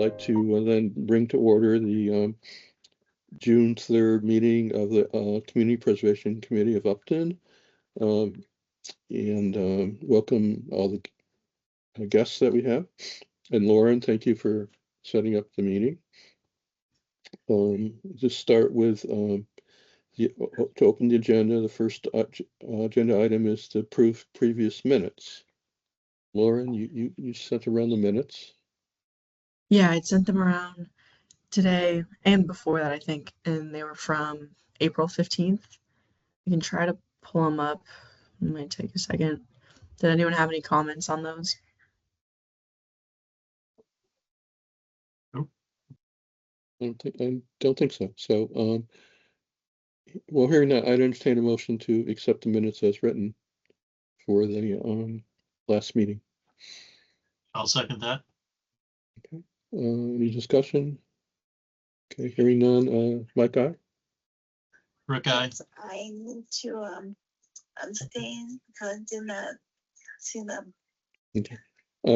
like to then bring to order the June 3rd meeting of the Community Preservation Committee of Upton, and welcome all the guests that we have. And Lauren, thank you for setting up the meeting. Just start with to open the agenda. The first agenda item is to approve previous minutes. Lauren, you sent around the minutes. Yeah, I'd sent them around today and before that, I think, and they were from April 15th. You can try to pull them up. It might take a second. Did anyone have any comments on those? Nope. I don't think so. So, well, hearing that, I'd entertain a motion to accept the minutes as written for the last meeting. I'll second that. Okay. Any discussion? Okay, hearing none. Mike, aye? Rick, aye. I need to abstain because I did not see them. Okay.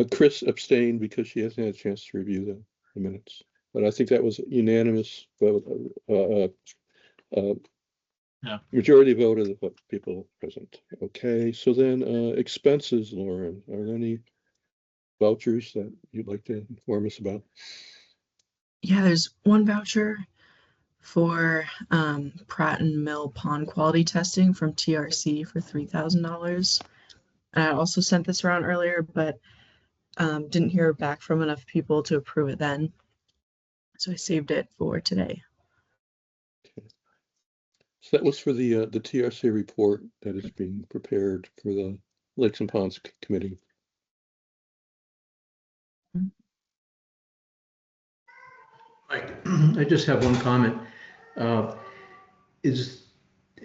Chris abstained because she hasn't had a chance to review the minutes, but I think that was unanimous vote. Yeah. Majority vote of the people present. Okay, so then expenses, Lauren, are there any vouchers that you'd like to inform us about? Yeah, there's one voucher for Pratt and Mill pond quality testing from TRC for $3,000. I also sent this around earlier, but didn't hear back from enough people to approve it then. So I saved it for today. Okay. So that was for the TRC report that is being prepared for the Lakes and Ponds Committee. Mike, I just have one comment. Is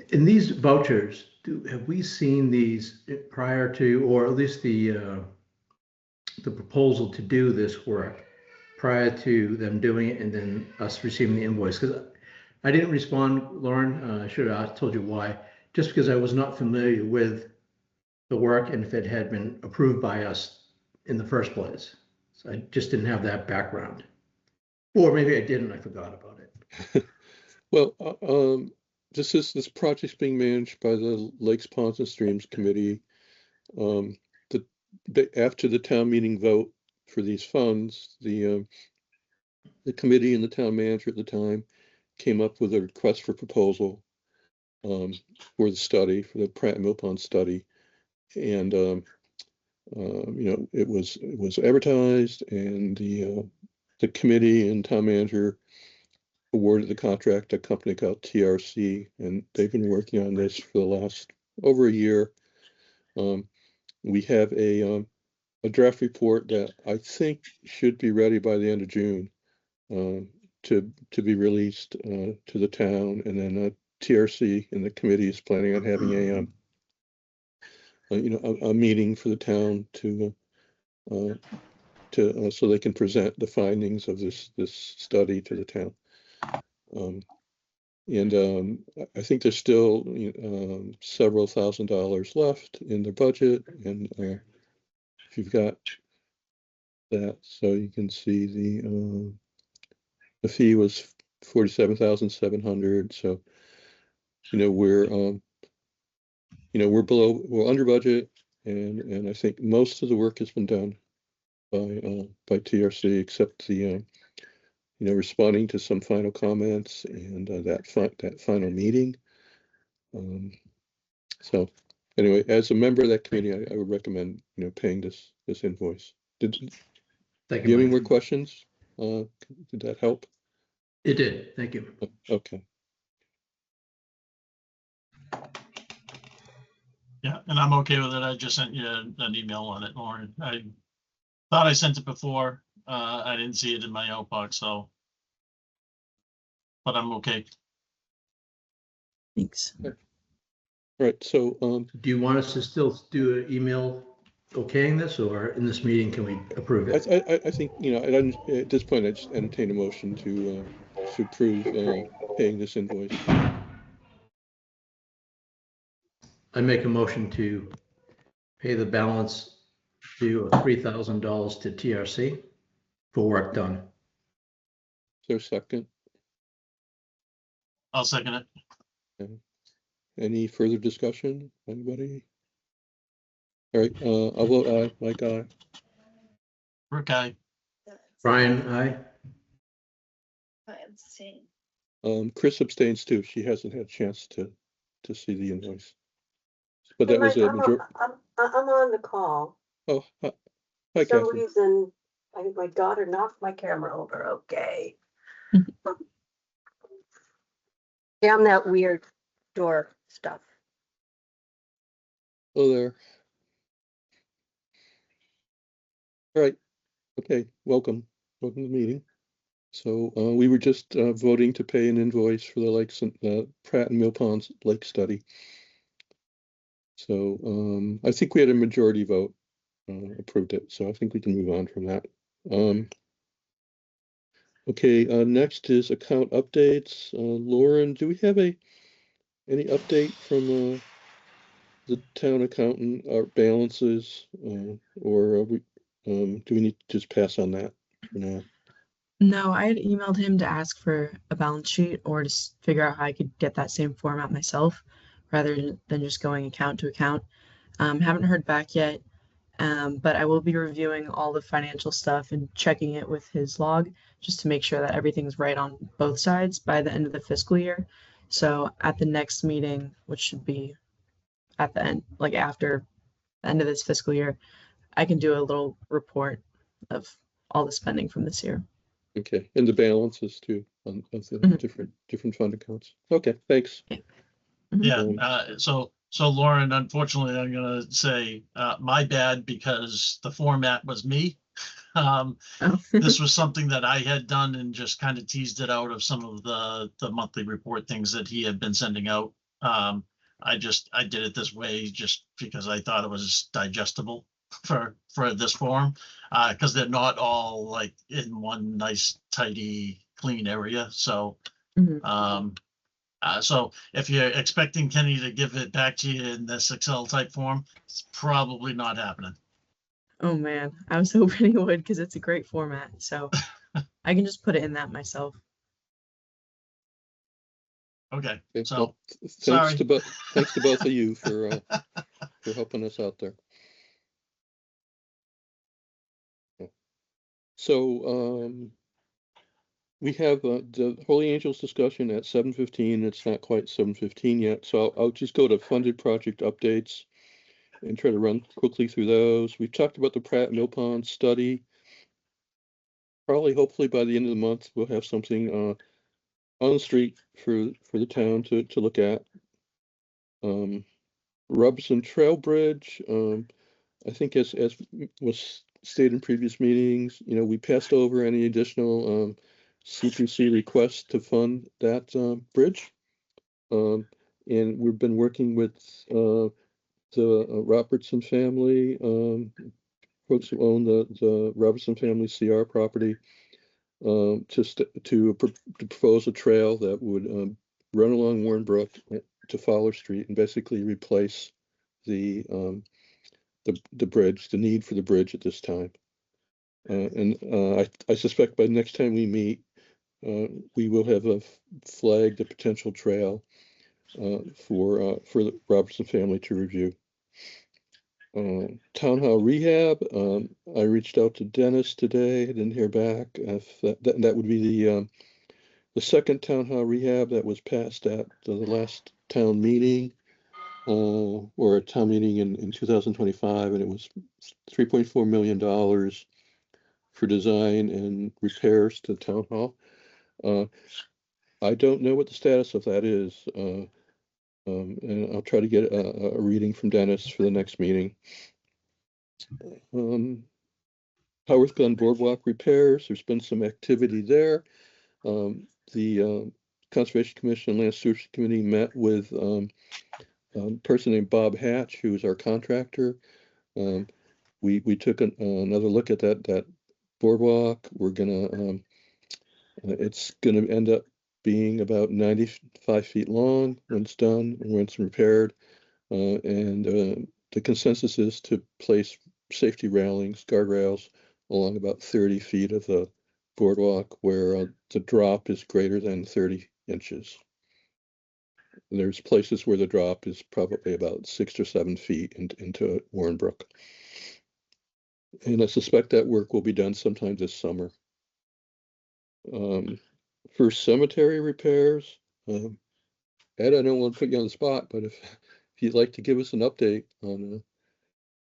in these vouchers, have we seen these prior to, or at least the proposal to do this work prior to them doing it and then us receiving the invoice? Because I didn't respond, Lauren. I should have told you why. Just because I was not familiar with the work and if it had been approved by us in the first place. So I just didn't have that background. Or maybe I did and I forgot about it. Well, this project's being managed by the Lakes, Ponds, and Streams Committee. After the town meeting vote for these funds, the committee and the town manager at the time came up with a request for proposal for the study, for the Pratt and Mill Pond study, and you know, it was advertised, and the committee and town manager awarded the contract to a company called TRC, and they've been working on this for the last over a year. We have a draft report that I think should be ready by the end of June to be released to the town, and then TRC and the committee is planning on having a meeting for the town to so they can present the findings of this study to the town. I think there's still several $1,000s left in the budget, and if you've got that, so you can see the fee was $47,700. So we're we're under budget, and I think most of the work has been done by TRC, except the responding to some final comments and that final meeting. So anyway, as a member of that committee, I would recommend paying this invoice. Thank you. Do you have any more questions? Did that help? It did. Thank you. Okay. Yeah, and I'm okay with it. I just sent you an email on it, Lauren. I thought I sent it before. I didn't see it in my outbox, so, but I'm okay. Thanks. All right. So, do you want us to still do an email okaying this, or in this meeting can we approve it? I think at this point I just entertain a motion to approve paying this invoice. I make a motion to pay the balance due of $3,000 to TRC for work done. Is there a second? I'll second it. Any further discussion? Anybody? All right, I'll vote aye. Mike, aye. Brooke, aye. Brian, aye. I abstain. Chris abstains too. She hasn't had a chance to see the invoice. But that Hey, was Mike, a major. I'm on the call. Oh, hi, For some Catherine. reason, I think my daughter knocked my camera over. Okay. Damn that weird door stuff. Hello there. All right. Okay. Welcome. Welcome to the meeting. So we were just voting to pay an invoice for the Lakes and Pratt and Mill Ponds Lake Study. So I think we had a majority vote approved it. So I think we can move on from that. Okay. Next is account updates. Lauren, do we have any update from the town accountant, our balances, or are do we need to just pass on that for now? No, I had emailed him to ask for a balance sheet or to figure out how I could get that same format myself rather than just going account to account. Haven't heard back yet, but I will be reviewing all the financial stuff and checking it with his log just to make sure that everything's right on both sides by the end of the fiscal year. So at the next meeting, which should be at the end, like after the end of this fiscal year, I can do a little report of all the spending from this year. Okay, and the balances too on the Mhm. different fund accounts. Okay, thanks. Yeah, Um, so Lauren, unfortunately, I'm gonna say, my bad because the format was me. Oh. This was something that I had done and just kind of teased it out of some of the monthly report things that he had been sending out. I did it this way just because I thought it was digestible for this form, because they're not all like in one nice, tidy, clean area. So, Mhm. so if you're expecting Kenny to give it back to you in this Excel type form, it's probably not happening. Oh man, I was hoping he would because it's a great format. So I can just put it in that myself. Okay, okay, so well, sorry. thanks to both of you for helping us out there. So we have the Holy Angels discussion at 7:15. It's not quite 7:15 yet, so I'll just go to funded project updates and try to run quickly through those. We've talked about the Pratt Mill Pond study. Probably, hopefully, by the end of the month, we'll have something on the street for the town to look at. Robinson Trail Bridge. I think as was stated in previous meetings, we passed over any additional CPC requests to fund that bridge. And we've been working with the Robertson family, folks who own the Robertson family CR property, to propose a trail that would run along Warren Brook to Fowler Street and basically replace the bridge, the need for the bridge at this time. And I suspect by the next time we meet, we will have flagged a potential trail for the Robertson family to review. Town Hall rehab. I reached out to Dennis today. I didn't hear back. If that would be the second town hall rehab that was passed at the last town meeting, or a town meeting in 2025, and it was $3.4 million for design and repairs to the town hall. I don't know what the status of that is, and I'll try to get a reading from Dennis for the next meeting. Howard Glen Boardwalk repairs. There's been some activity there. The Conservation Commission and Land Stewardship Committee met with a person named Bob Hatch, who's our contractor. We took another look at that boardwalk. We're gonna it's gonna end up being about 95 feet long when it's done and when it's repaired. And the consensus is to place safety railings, guardrails along about 30 feet of the boardwalk where the drop is greater than 30 inches. There's places where the drop is probably about 6 or 7 feet into Warren Brook. And I suspect that work will be done sometime this summer. For cemetery repairs, Ed, I don't want to put you on the spot, but if you'd like to give us an update on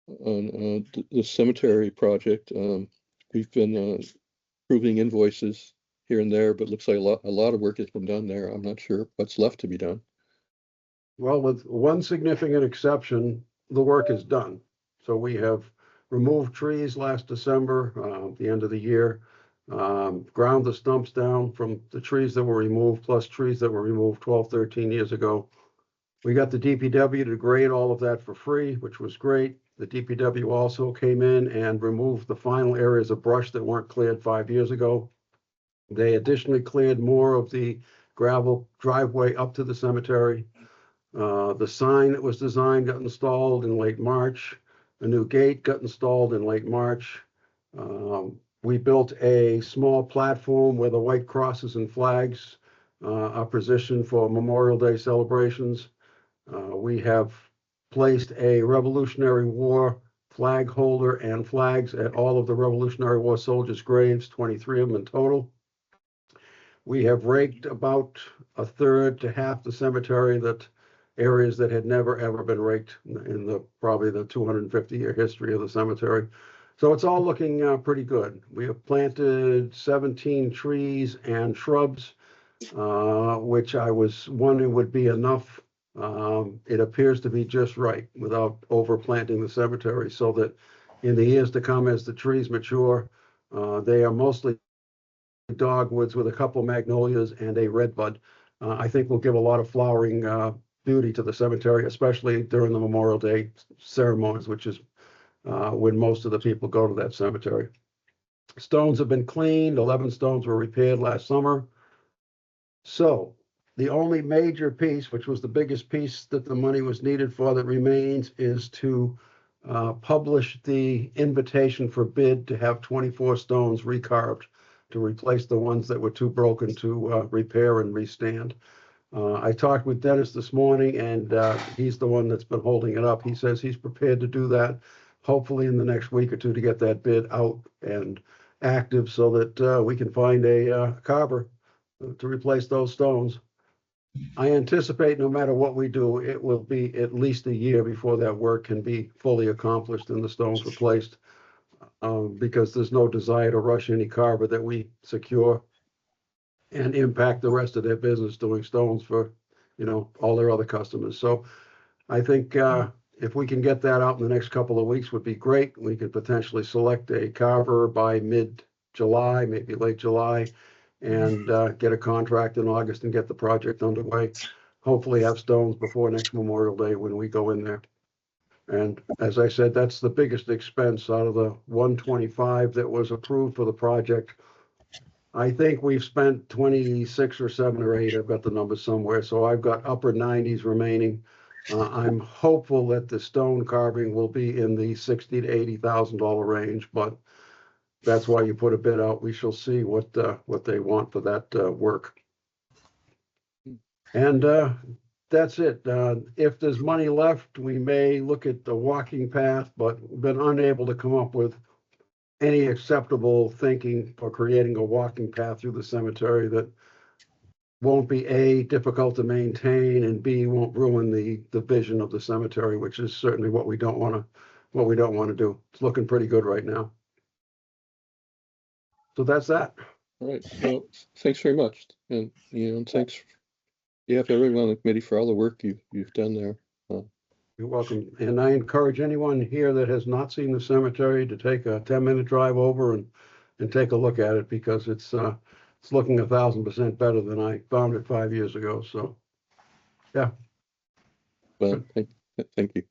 the cemetery project, we've been approving invoices here and there, but looks like a lot of work has been done there. I'm not sure what's left to be done. Well, with one significant exception, the work is done. So we have removed trees last December, the end of the year, ground the stumps down from the trees that were removed, plus trees that were removed 12, 13 years ago. We got the DPW to grade all of that for free, which was great. The DPW also came in and removed the final areas of brush that weren't cleared 5 years ago. They additionally cleared more of the gravel driveway up to the cemetery. The sign that was designed got installed in late March. A new gate got installed in late March. We built a small platform where the white crosses and flags are positioned for Memorial Day celebrations. We have placed a Revolutionary War flag holder and flags at all of the Revolutionary War soldiers' graves, 23 of them in total. We have raked about a third to half the cemetery, that areas that had never ever been raked in the probably the 250-year history of the cemetery. So it's all looking pretty good. We have planted 17 trees and shrubs, which I was wondering would be enough. It appears to be just right without overplanting the cemetery, so that in the years to come, as the trees mature, they are mostly dogwoods with a couple magnolias and a redbud. I think will give a lot of flowering beauty to the cemetery, especially during the Memorial Day ceremonies, which is when most of the people go to that cemetery. Stones have been cleaned. 11 stones were repaired last summer. So the only major piece, which was the biggest piece that the money was needed for, that remains, is to publish the invitation for bid to have 24 stones recarved to replace the ones that were too broken to repair and restand. I talked with Dennis this morning, and he's the one that's been holding it up. He says he's prepared to do that, hopefully in the next week or two, to get that bid out and active so that we can find a carver to replace those stones. I anticipate no matter what we do, it will be at least a year before that work can be fully accomplished and the stones replaced, because there's no desire to rush any carver that we secure and impact the rest of their business doing stones for, all their other customers. So I think if we can get that out in the next couple of weeks would be great. We could potentially select a carver by mid-July, maybe late July, and get a contract in August and get the project underway. Hopefully have stones before next Memorial Day when we go in there. And as I said, that's the biggest expense out of the 125 that was approved for the project. I think we've spent 26 or 7 or 8. I've got the numbers somewhere. So I've got upper 90s remaining. I'm hopeful that the stone carving will be in the $60,000 to $80,000 range, but that's why you put a bid out. We shall see what they want for that work. And that's it. If there's money left, we may look at the walking path, but we've been unable to come up with any acceptable thinking for creating a walking path through the cemetery that won't be A, difficult to maintain, and B, won't ruin the vision of the cemetery, which is certainly what we don't want to do. It's looking pretty good right now. So that's that. All right. Well, thanks very much. And, thanks. You have everyone on the committee for all the work you've done there. You're welcome. And I encourage anyone here that has not seen the cemetery to take a 10-minute drive over and take a look at it, because it's looking 1,000% better than I found it 5 years ago. So, yeah. Well, thank you.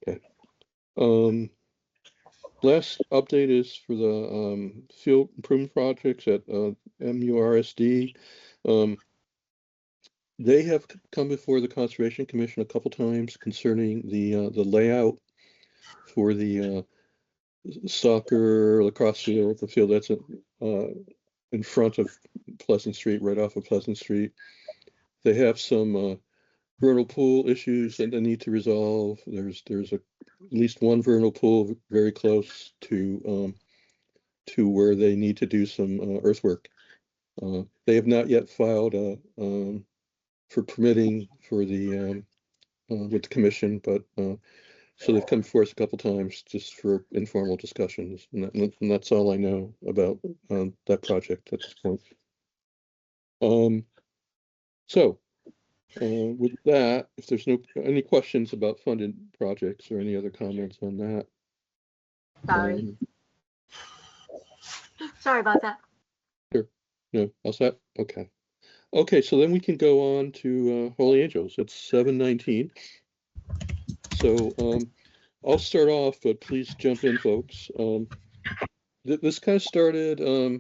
Okay. Last update is for the field improvement projects at MURSD. They have come before the Conservation Commission a couple times concerning the layout for the soccer lacrosse field, the field that's in front of Pleasant Street, right off of Pleasant Street. They have some vernal pool issues that they need to resolve. There's at least one vernal pool very close to where they need to do some earthwork. They have not yet filed for permitting for the with the commission, but so they've come before us a couple times just for informal discussions, and that's all I know about that project at this point. So with that, if there's any questions about funded projects or any other comments on that. Sorry. Sorry about that. Sure. No, all set? Okay. Okay, so then we can go on to Holy Angels. It's 7:19. So I'll start off, but please jump in, folks. This kind of started a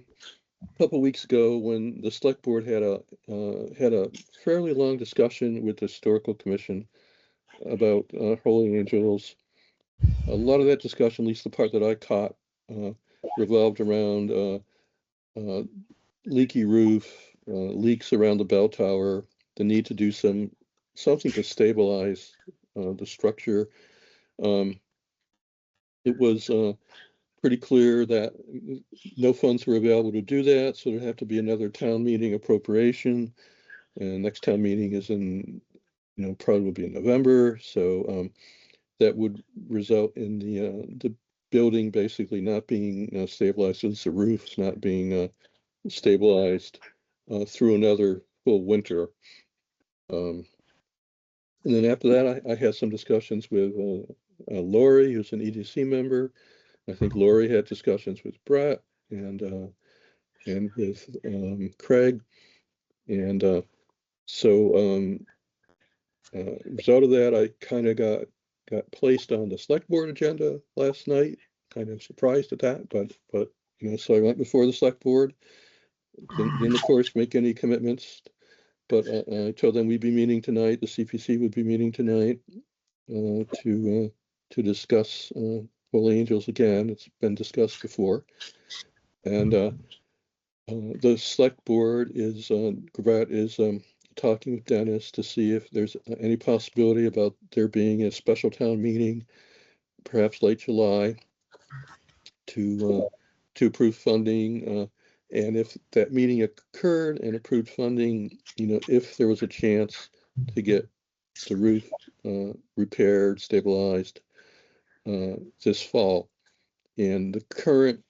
couple weeks ago when the select board had a fairly long discussion with the historical commission about Holy Angels. A lot of that discussion, at least the part that I caught, revolved around leaky roof, leaks around the bell tower, the need to do something to stabilize the structure. It was pretty clear that no funds were available to do that, so there'd have to be another town meeting appropriation. And next town meeting is in, probably will be in November. So that would result in the building basically not being stabilized, at least the roof not being stabilized through another full winter. And then after that, I had some discussions with Lori, who's an EDC member. I think Lori had discussions with Brett and with Craig. And result of that, I kind of got placed on the select board agenda last night. Kind of surprised at that, but so I went before the select board. Didn't of course make any commitments, but I told them we'd be meeting tonight. The CPC would be meeting tonight to discuss Holy Angels again. It's been discussed before, and the select board is talking with Dennis to see if there's any possibility about there being a special town meeting, perhaps late July, to approve funding. And if that meeting occurred and approved funding, if there was a chance to get the roof repaired, stabilized this fall. And the current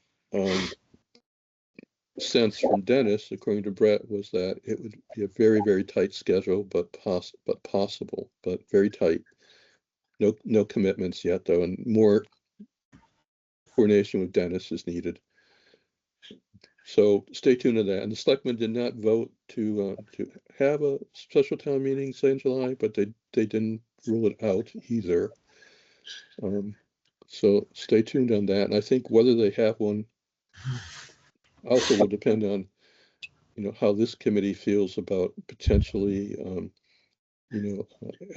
sense from Dennis, according to Brett, was that it would be a very, very tight schedule, but possible, but very tight. No commitments yet, though, and more coordination with Dennis is needed. So stay tuned to that. And the selectmen did not vote to have a special town meeting, say in July, but they didn't rule it out either. So stay tuned on that. And I think whether they have one also will depend on, how this committee feels about potentially,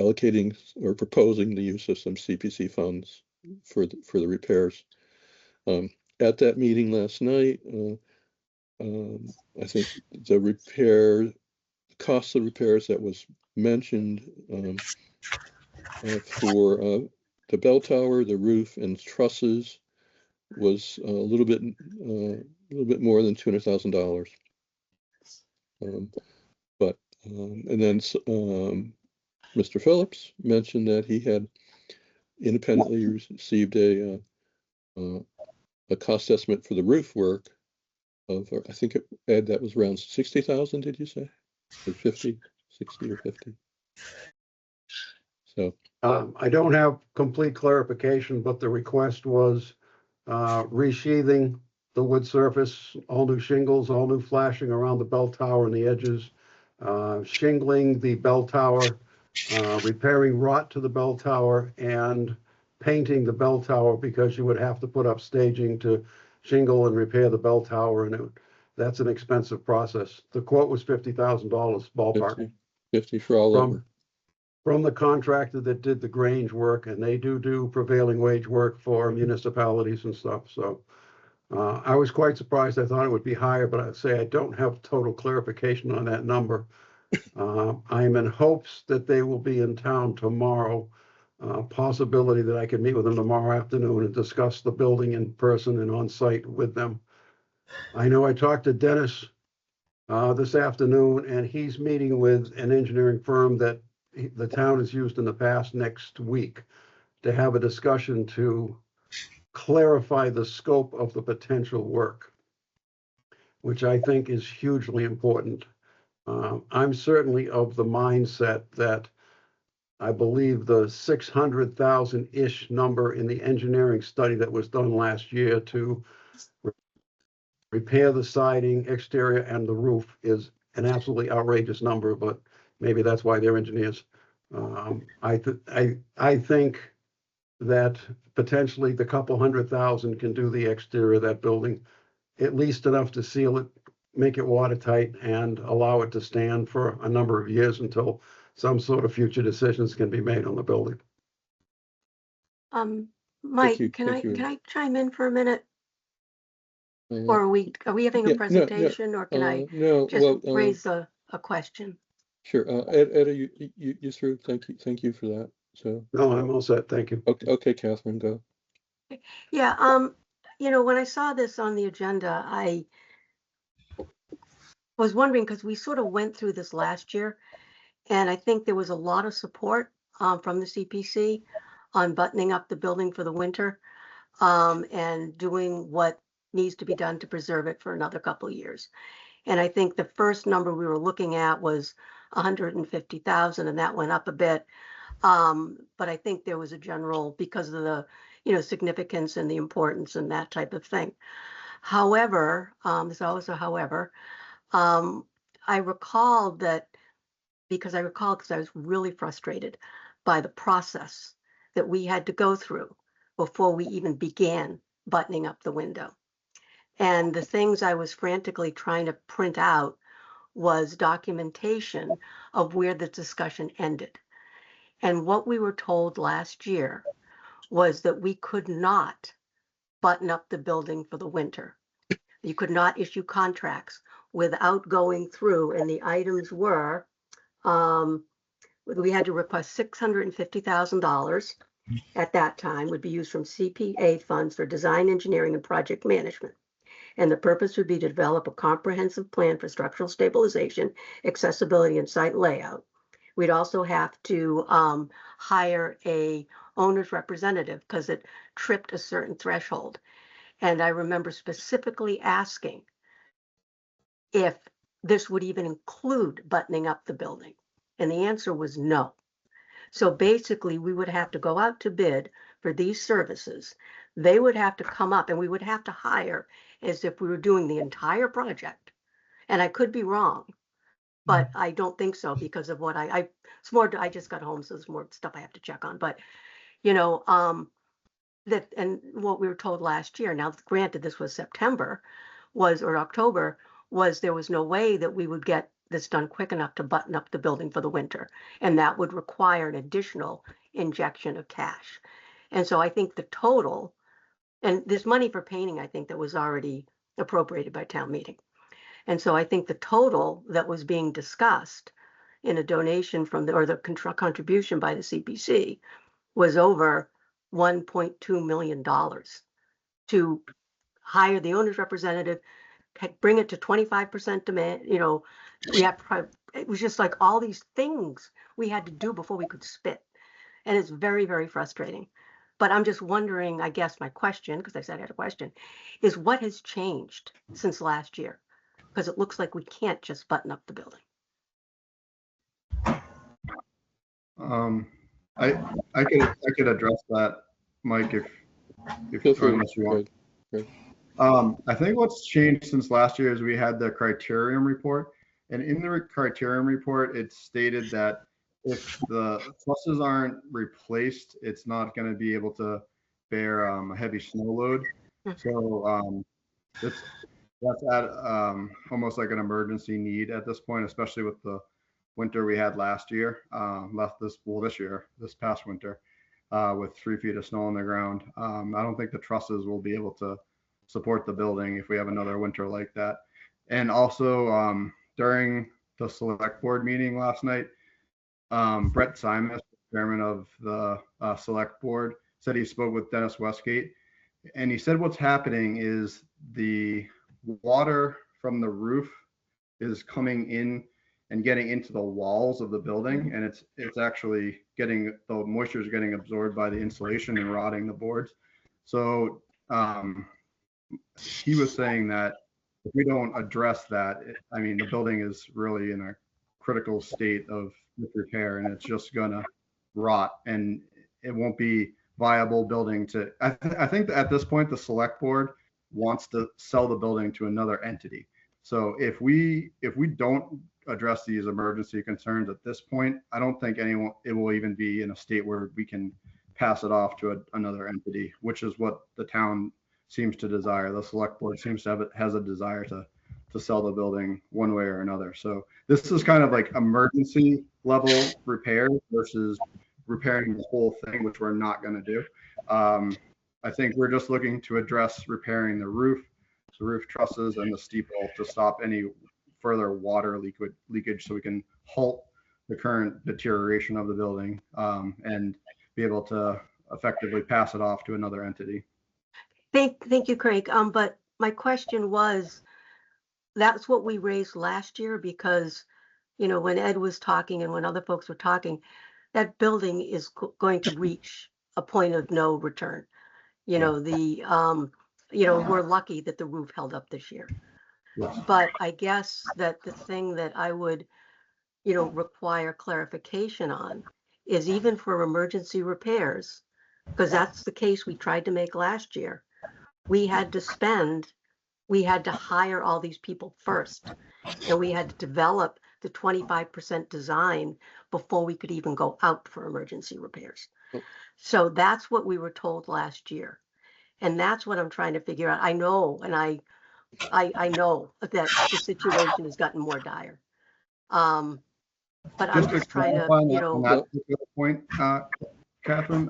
allocating or proposing the use of some CPC funds for the repairs. At that meeting last night, I think the cost of repairs that was mentioned for the bell tower, the roof, and trusses was a little bit more than $200,000. And then Mr. Phillips mentioned that he had independently received a cost estimate for the roof work of, I think Ed, that was around 60,000. Did you say? Or 50, 60 or 50? So I don't have complete clarification, but the request was resheathing the wood surface, all new shingles, all new flashing around the bell tower and the edges, shingling the bell tower, repairing rot to the bell tower, and painting the bell tower, because you would have to put up staging to shingle and repair the bell tower, and that's an expensive process. The quote was $50,000 ballpark. 50 for all over. from the contractor that did the Grange work, and they do prevailing wage work for municipalities and stuff, so. I was quite surprised. I thought it would be higher, but I'd say I don't have total clarification on that number. I'm in hopes that they will be in town tomorrow. Possibility that I could meet with them tomorrow afternoon and discuss the building in person and on site with them. I know I talked to Dennis this afternoon, and he's meeting with an engineering firm that the town has used in the past next week to have a discussion to clarify the scope of the potential work, which I think is hugely important. I'm certainly of the mindset that I believe the 600,000-ish number in the engineering study that was done last year to repair the siding, exterior, and the roof is an absolutely outrageous number, but maybe that's why they're engineers. I think that potentially the couple 100,000 can do the exterior of that building, at least enough to seal it, make it watertight, and allow it to stand for a number of years until some sort of future decisions can be made on the building. Mike, you, can thank you. I chime in for a minute? Uh, Or are we having yeah, a presentation, or can I No, just well, raise a question? sure. Ed, you through? Thank you for that. So, No, I'm all set. Thank you. okay, Catherine, go. Yeah, you know, when I saw this on the agenda, I was wondering, because we sort of went through this last year, and I think there was a lot of support from the CPC on buttoning up the building for the winter and doing what needs to be done to preserve it for another couple of years. And I think the first number we were looking at was 150,000, and that went up a bit. But I think there was a general, because of the, you know, significance and the importance and that type of thing. However, there's always a however. I recalled that because I was really frustrated by the process that we had to go through before we even began buttoning up the window. And the things I was frantically trying to print out was documentation of where the discussion ended. And what we were told last year was that we could not button up the building for the winter. You could not issue contracts without going through, and the items were, we had to request $650,000 at that time, would be used from CPA funds for design, engineering, and project management. And the purpose would be to develop a comprehensive plan for structural stabilization, accessibility, and site layout. We'd also have to hire a owner's representative because it tripped a certain threshold. And I remember specifically asking if this would even include buttoning up the building. And the answer was no. So basically, we would have to go out to bid for these services. They would have to come up, and we would have to hire as if we were doing the entire project. And I could be wrong, but I don't think so because of what it's more, I just got home, so there's more stuff I have to check on. But, you know, that, and what we were told last year, now granted this was September, or October, was there was no way that we would get this done quick enough to button up the building for the winter. And that would require an additional injection of cash. And so I think the total, and there's money for painting, I think, that was already appropriated by town meeting. And so I think the total that was being discussed in a donation from the contribution by the CPC was over $1.2 million to hire the owner's representative, bring it to 25% demand. You know, it was just like all these things we had to do before we could spit. And it's very, very frustrating. But I'm just wondering, I guess my question, because I said I had a question, is what has changed since last year? Because it looks like we can't just button up the building. I could address that, Mike, if Feel free. unless you want. Greg. I think what's changed since last year is we had the criterion report, and in the criterion report, it stated that if the trusses aren't replaced, it's not going to be able to bear a heavy snow load. So that's at almost like an emergency need at this point, especially with the winter we had last year, this past winter, with 3 feet of snow on the ground. I don't think the trusses will be able to support the building if we have another winter like that. And also, during the select board meeting last night, Brett Simus, chairman of the select board, said he spoke with Dennis Westgate, and he said what's happening is the water from the roof is coming in and getting into the walls of the building, and it's actually getting, the moisture is getting absorbed by the insulation and rotting the boards. So he was saying that if we don't address that, I mean, the building is really in a critical state of repair, and it's just gonna rot, and it won't be viable building to. I think that at this point, the select board wants to sell the building to another entity. So if we don't address these emergency concerns at this point, I don't think it will even be in a state where we can pass it off to another entity, which is what the town seems to desire. The select board seems to has a desire to sell the building one way or another. So this is kind of like emergency level repair versus repairing the whole thing, which we're not going to do. I think we're just looking to address repairing the roof trusses and the steeple to stop any further water leakage so we can halt the current deterioration of the building, and be able to effectively pass it off to another entity. Thank you, Craig. But my question was, that's what we raised last year, because, when Ed was talking and when other folks were talking, that building is going to reach a point of no return. We're lucky that the roof held up this year. Yes. But I guess that the thing that I would, require clarification on is, even for emergency repairs, because that's the case we tried to make last year, we had to hire all these people first, and we had to develop the 25% design before we could even go out for emergency repairs. So that's what we were told last year. And that's what I'm trying to figure out. I know, and I know that the situation has gotten more dire. But I'm just trying to, on that particular point, Catherine,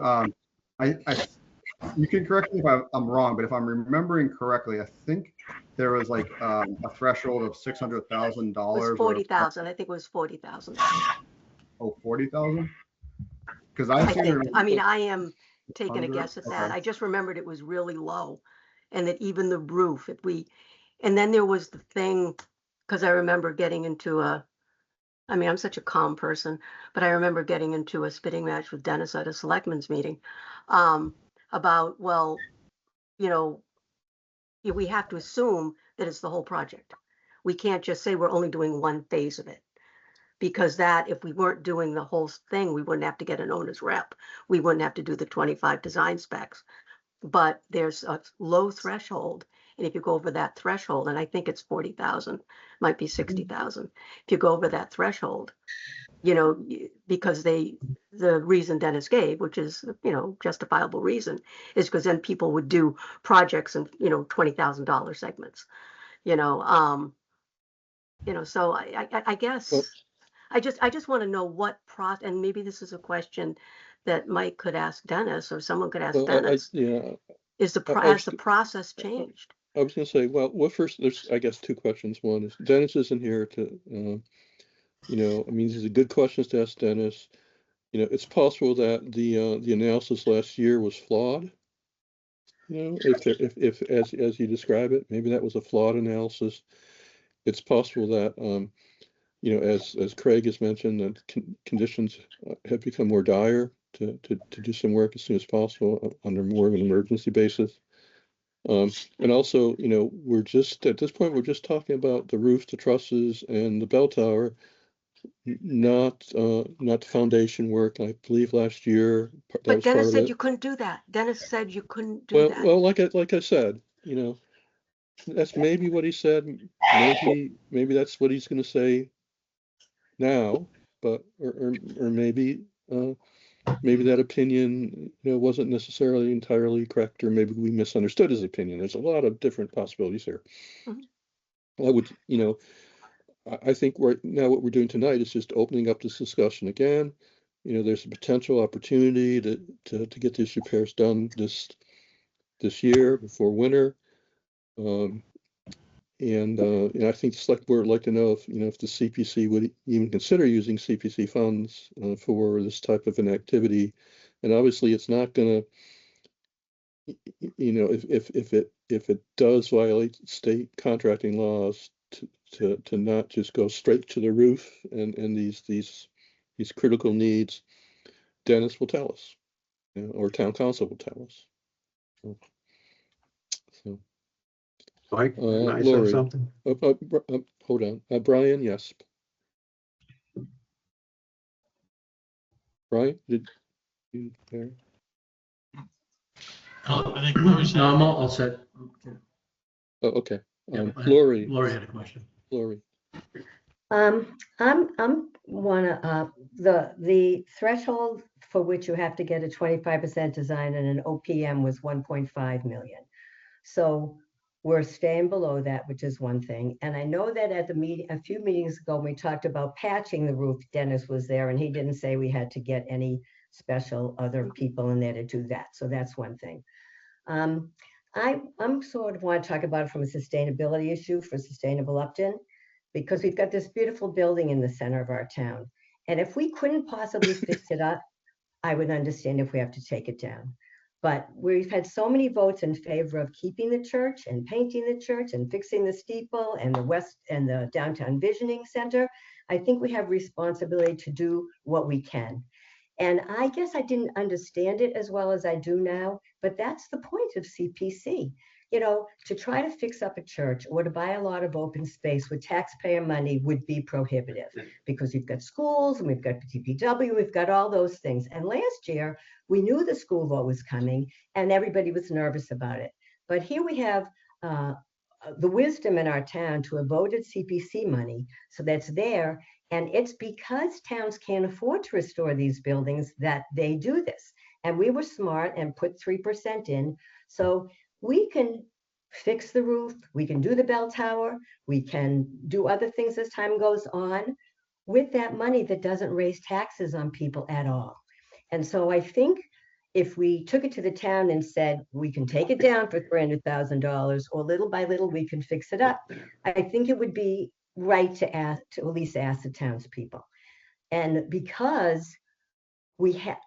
you can correct me if I'm wrong, but if I'm remembering correctly, I think there was like a threshold of $600,000. It was 40,000. I think it was 40,000. Oh, 40,000? Because I am taking a 100? guess at that. Okay. I just remembered it was really low, and that even the roof, and then there was the thing, because I remember getting into I'm such a calm person, but I remember getting into a spitting match with Dennis at a selectmen's meeting, about, well, we have to assume that it's the whole project. We can't just say we're only doing one phase of it, because that, if we weren't doing the whole thing, we wouldn't have to get an owner's rep. We wouldn't have to do the 25 design specs. But there's a low threshold, and if you go over that threshold, and I think it's 40,000, might be 60,000. If you go over that threshold, because the reason Dennis gave, which is, justifiable reason, is because then people would do projects in, $20,000 segments, so I guess, Well, I just want to know what and maybe this is a question that Mike could ask Dennis, or someone could ask Dennis. Has the process changed? I was going to say, well, first, there's, I guess, two questions. One is Dennis isn't here to, these are good questions to ask Dennis. It's possible that the analysis last year was flawed. If as you describe it, maybe that was a flawed analysis. It's possible that, as Craig has mentioned, that conditions have become more dire to do some work as soon as possible under more of an emergency basis. And also, we're just, at this point, we're just talking about the roof, the trusses, and the bell tower, not the foundation work. I believe last year. But Dennis said you couldn't do that. Dennis said you couldn't do that. Well, like I said, that's maybe what he said. Maybe that's what he's going to say now, but or maybe that opinion wasn't necessarily entirely correct, or maybe we misunderstood his opinion. There's a lot of different possibilities here. Mhm. I would I think right now what we're doing tonight is just opening up this discussion again. You know, there's a potential opportunity to get these repairs done this year before winter. And I think the select board would like to know if, you know, if the CPC would even consider using CPC funds for this type of an activity. And obviously, it's not going to, you know, if it does violate state contracting laws, to not just go straight to the roof and these critical needs, Dennis will tell us, you know, or town council will tell us. So, Mike, can I say Lori. something? Hold on, Brian, yes. Brian, did you there? I think Lori's No, had- I'm all set. Oh, okay. Yeah, Lori, Lori had a question. Lori. I'm the threshold for which you have to get a 25% design and an OPM was 1.5 million. So we're staying below that, which is one thing. And I know that at the meeting, a few meetings ago, we talked about patching the roof. Dennis was there and he didn't say we had to get any special other people in there to do that. So that's one thing. I'm sort of want to talk about it from a sustainability issue for Sustainable Upton, because we've got this beautiful building in the center of our town. And if we couldn't possibly fix it up, I would understand if we have to take it down. But we've had so many votes in favor of keeping the church and painting the church and fixing the steeple and the west and the downtown visioning center. I think we have responsibility to do what we can. And I guess I didn't understand it as well as I do now, but that's the point of CPC. You know, to try to fix up a church or to buy a lot of open space with taxpayer money would be prohibitive, because we've got schools and we've got DPW, we've got all those things. And last year, we knew the school vote was coming and everybody was nervous about it. But here we have the wisdom in our town to have voted CPC money, so that's there. And it's because towns can't afford to restore these buildings that they do this. And we were smart and put 3% in. So we can fix the roof, we can do the bell tower, we can do other things as time goes on with that money that doesn't raise taxes on people at all. And so I think if we took it to the town and said, we can take it down for $300,000 or little by little, we can fix it up, I think it would be right to at least ask the townspeople. And because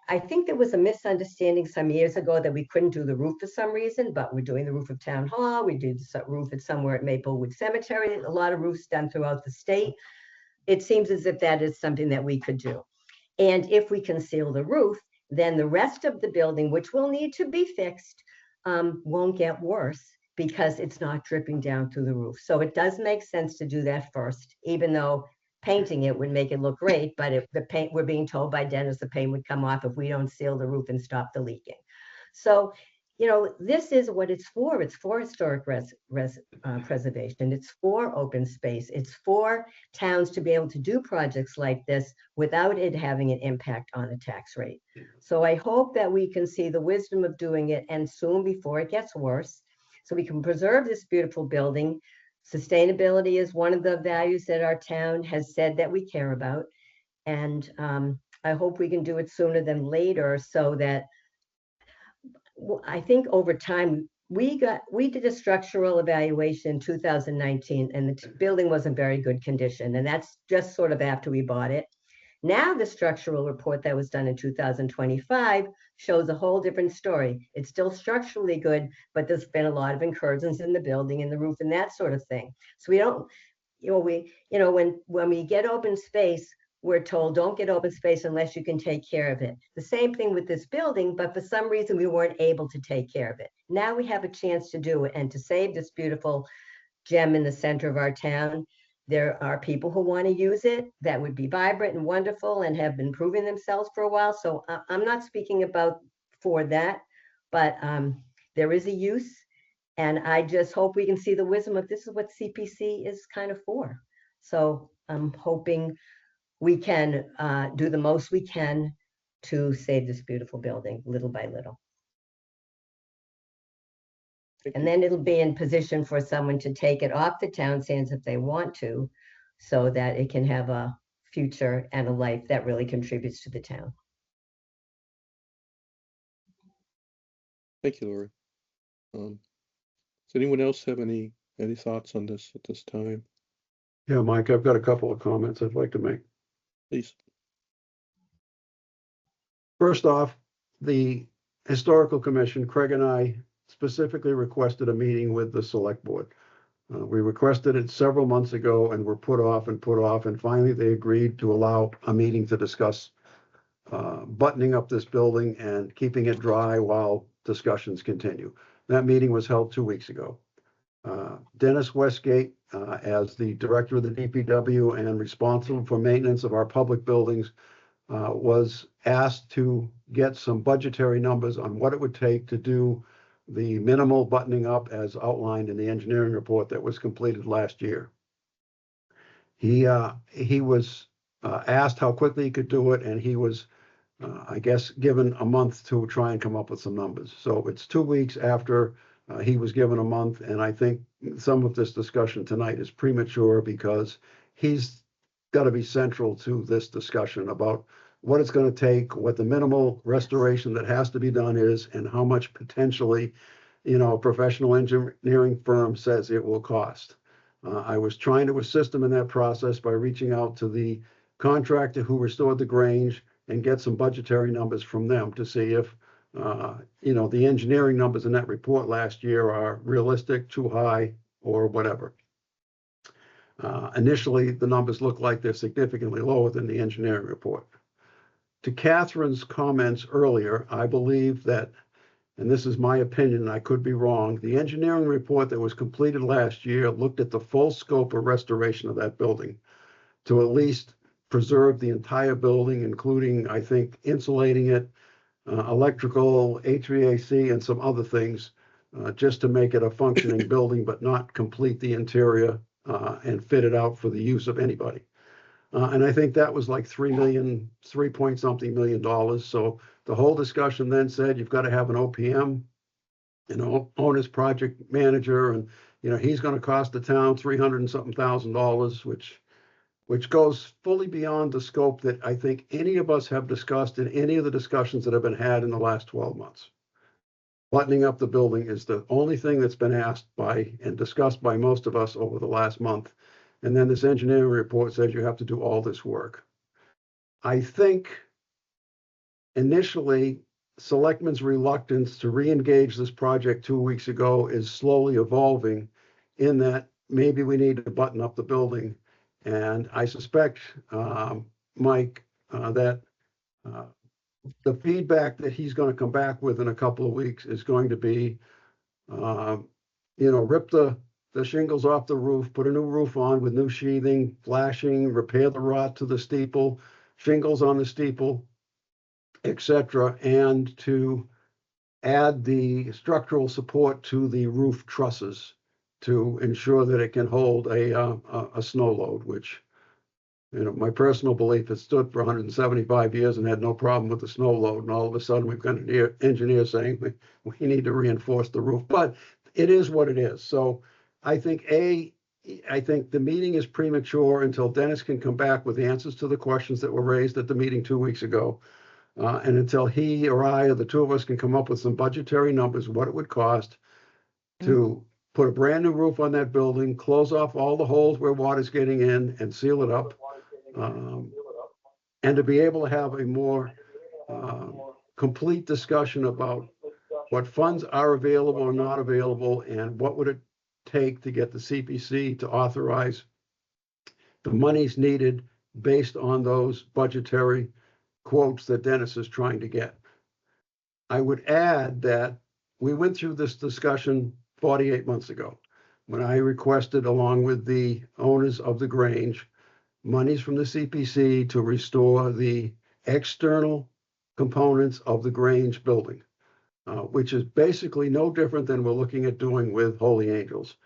I think there was a misunderstanding some years ago that we couldn't do the roof for some reason, but we're doing the roof of Town Hall, we do the roof at somewhere at Maplewood Cemetery, a lot of roofs done throughout the state. It seems as if that is something that we could do. And if we can seal the roof, then the rest of the building, which will need to be fixed, won't get worse because it's not dripping down through the roof. So it does make sense to do that first, even though painting it would make it look great, but if the paint, we're being told by Dennis, the paint would come off if we don't seal the roof and stop the leaking. So, you know, this is what it's for. It's for historic preservation. It's for open space. It's for towns to be able to do projects like this without it having an impact on the tax rate. So I hope that we can see the wisdom of doing it and soon before it gets worse, so we can preserve this beautiful building. Sustainability is one of the values that our town has said that we care about. And I hope we can do it sooner than later, so that I think over time, we did a structural evaluation in 2019 and the building was in very good condition. And that's just sort of after we bought it. Now the structural report that was done in 2025 shows a whole different story. It's still structurally good, but there's been a lot of incursions in the building and the roof and that sort of thing. So we don't, when we get open space, we're told don't get open space unless you can take care of it. The same thing with this building, but for some reason we weren't able to take care of it. Now we have a chance to do it and to save this beautiful gem in the center of our town. There are people who want to use it that would be vibrant and wonderful and have been proving themselves for a while. So I'm not speaking about for that, but there is a use. And I just hope we can see the wisdom of this is what CPC is kind of for. So I'm hoping we can do the most we can to save this beautiful building little by little. And then it'll be in position for someone to take it off the town's hands if they want to, so that it can have a future and a life that really contributes to the town. Thank you, Lori. Does anyone else have any thoughts on this at this time? Yeah, Mike, I've got a couple of comments I'd like to make. Please. First off, the Historical Commission, Craig and I specifically requested a meeting with the Select Board. We requested it several months ago and were put off, and finally they agreed to allow a meeting to discuss buttoning up this building and keeping it dry while discussions continue. That meeting was held 2 weeks ago. Dennis Westgate, as the director of the DPW and responsible for maintenance of our public buildings, was asked to get some budgetary numbers on what it would take to do the minimal buttoning up as outlined in the engineering report that was completed last year. He was asked how quickly he could do it, and he was, I guess, given a month to try and come up with some numbers. So it's 2 weeks after he was given a month, and I think some of this discussion tonight is premature because he's got to be central to this discussion about what it's going to take, what the minimal restoration that has to be done is, and how much potentially, a professional engineering firm says it will cost. I was trying to assist him in that process by reaching out to the contractor who restored the Grange and get some budgetary numbers from them to see if, the engineering numbers in that report last year are realistic, too high, or whatever. Initially, the numbers look like they're significantly lower than the engineering report. To Catherine's comments earlier, I believe that, and this is my opinion, I could be wrong, the engineering report that was completed last year looked at the full scope of restoration of that building to at least preserve the entire building, including, I think, insulating it, electrical, HVAC, and some other things, just to make it a functioning building, but not complete the interior and fit it out for the use of anybody. And I think that was like $3 point something million. So the whole discussion then said, you've got to have an OPM, owner's project manager, and, he's going to cost the town $300 and something thousand, which goes fully beyond the scope that I think any of us have discussed in any of the discussions that have been had in the last 12 months. Buttoning up the building is the only thing that's been asked by and discussed by most of us over the last month. And then this engineering report says you have to do all this work. I think initially, Selectmen's reluctance to re-engage this project 2 weeks ago is slowly evolving in that maybe we need to button up the building. And I suspect, Mike, that the feedback that he's going to come back with in a couple of weeks is going to be, rip the shingles off the roof, put a new roof on with new sheathing, flashing, repair the rot to the steeple, shingles on the steeple, etc., and to add the structural support to the roof trusses to ensure that it can hold a snow load, which, my personal belief, it stood for 175 years and had no problem with the snow load. And all of a sudden, we've got an engineer saying we need to reinforce the roof. But it is what it is. So I think the meeting is premature until Dennis can come back with answers to the questions that were raised at the meeting 2 weeks ago. And until he or I or the two of us can come up with some budgetary numbers, what it would cost to put a brand new roof on that building, close off all the holes where water's getting in and seal it up. And to be able to have a more complete discussion about what funds are available or not available and what would it take to get the CPC to authorize the monies needed based on those budgetary quotes that Dennis is trying to get. I would add that we went through this discussion 48 months ago when I requested, along with the owners of the Grange, monies from the CPC to restore the external components of the Grange building, which is basically no different than we're looking at doing with Holy Angels.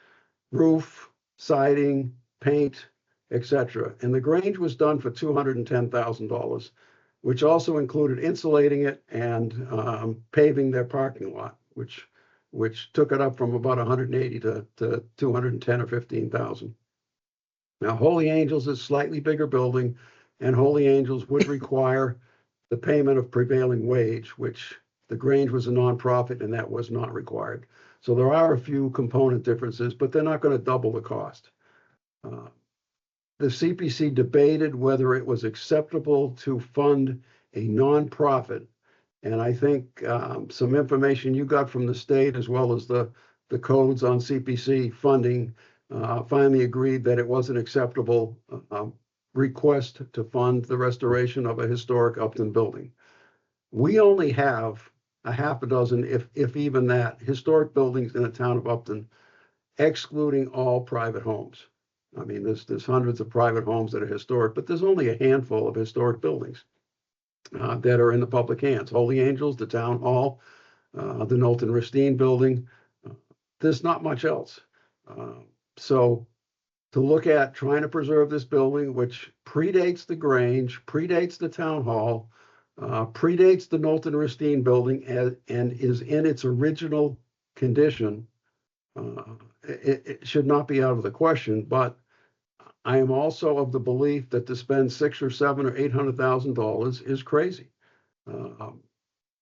Roof, siding, paint, etc. And the Grange was done for $210,000, which also included insulating it and paving their parking lot, which took it up from about 180 to 210 or 15,000. Now, Holy Angels is a slightly bigger building, and Holy Angels would require the payment of prevailing wage, which the Grange was a nonprofit and that was not required. So there are a few component differences, but they're not going to double the cost. The CPC debated whether it was acceptable to fund a nonprofit. And I think some information you got from the state, as well as the codes on CPC funding, finally agreed that it was an acceptable request to fund the restoration of a historic Upton building. We only have a half a dozen, if even that, historic buildings in the town of Upton, excluding all private homes. I mean, there's hundreds of private homes that are historic, but there's only a handful of historic buildings that are in the public hands. Holy Angels, the town hall, the Knowlton Ristine building. There's not much else. So to look at trying to preserve this building, which predates the Grange, predates the town hall, predates the Knowlton Ristine building, and is in its original condition, it should not be out of the question. But I am also of the belief that to spend $600,000 or $700,000 or $800,000 is crazy,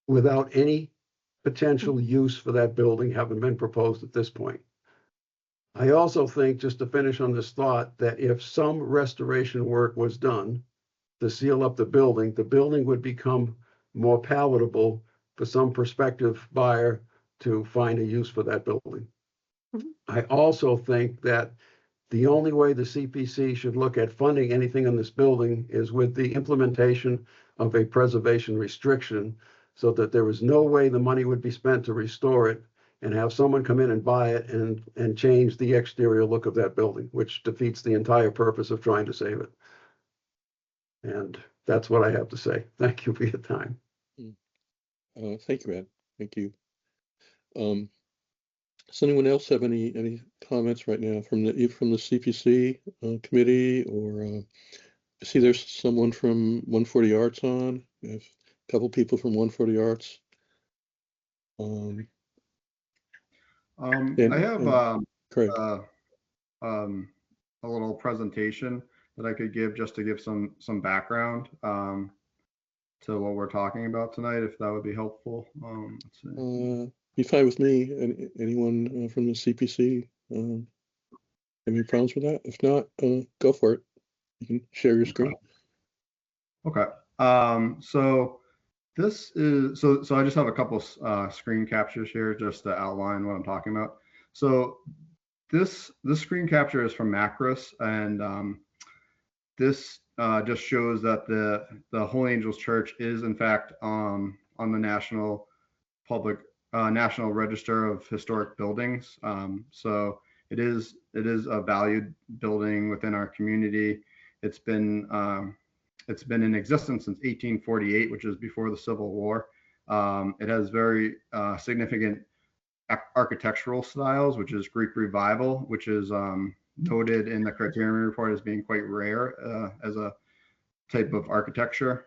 without any potential use for that building having been proposed at this point. I also think, just to finish on this thought, that if some restoration work was done to seal up the building would become more palatable for some prospective buyer to find a use for that building. I also think that the only way the CPC should look at funding anything on this building is with the implementation of a preservation restriction, so that there was no way the money would be spent to restore it and have someone come in and buy it and change the exterior look of that building, which defeats the entire purpose of trying to save it. And that's what I have to say. Thank you for your time. Thank you, Ed. Thank you. Does anyone else have any comments right now from the CPC committee, or I see there's someone from 140 Arts on. We have a couple people from 140 Arts. I have Craig. a little presentation that I could give, just to give some background to what we're talking about tonight, if that would be helpful. Let's see. Be fine with me. Anyone from the CPC have any problems with that? If not, go for it. You can share your screen. Okay. So this is, so I just have a couple screen captures here just to outline what I'm talking about. So this screen capture is from Macris, and this just shows that the Holy Angels Church is in fact on the National Register of Historic Buildings. So it is a valued building within our community. It's been in existence since 1848, which is before the Civil War. It has very significant architectural styles, which is Greek Revival, which is noted in the Criterion report as being quite rare as a type of architecture.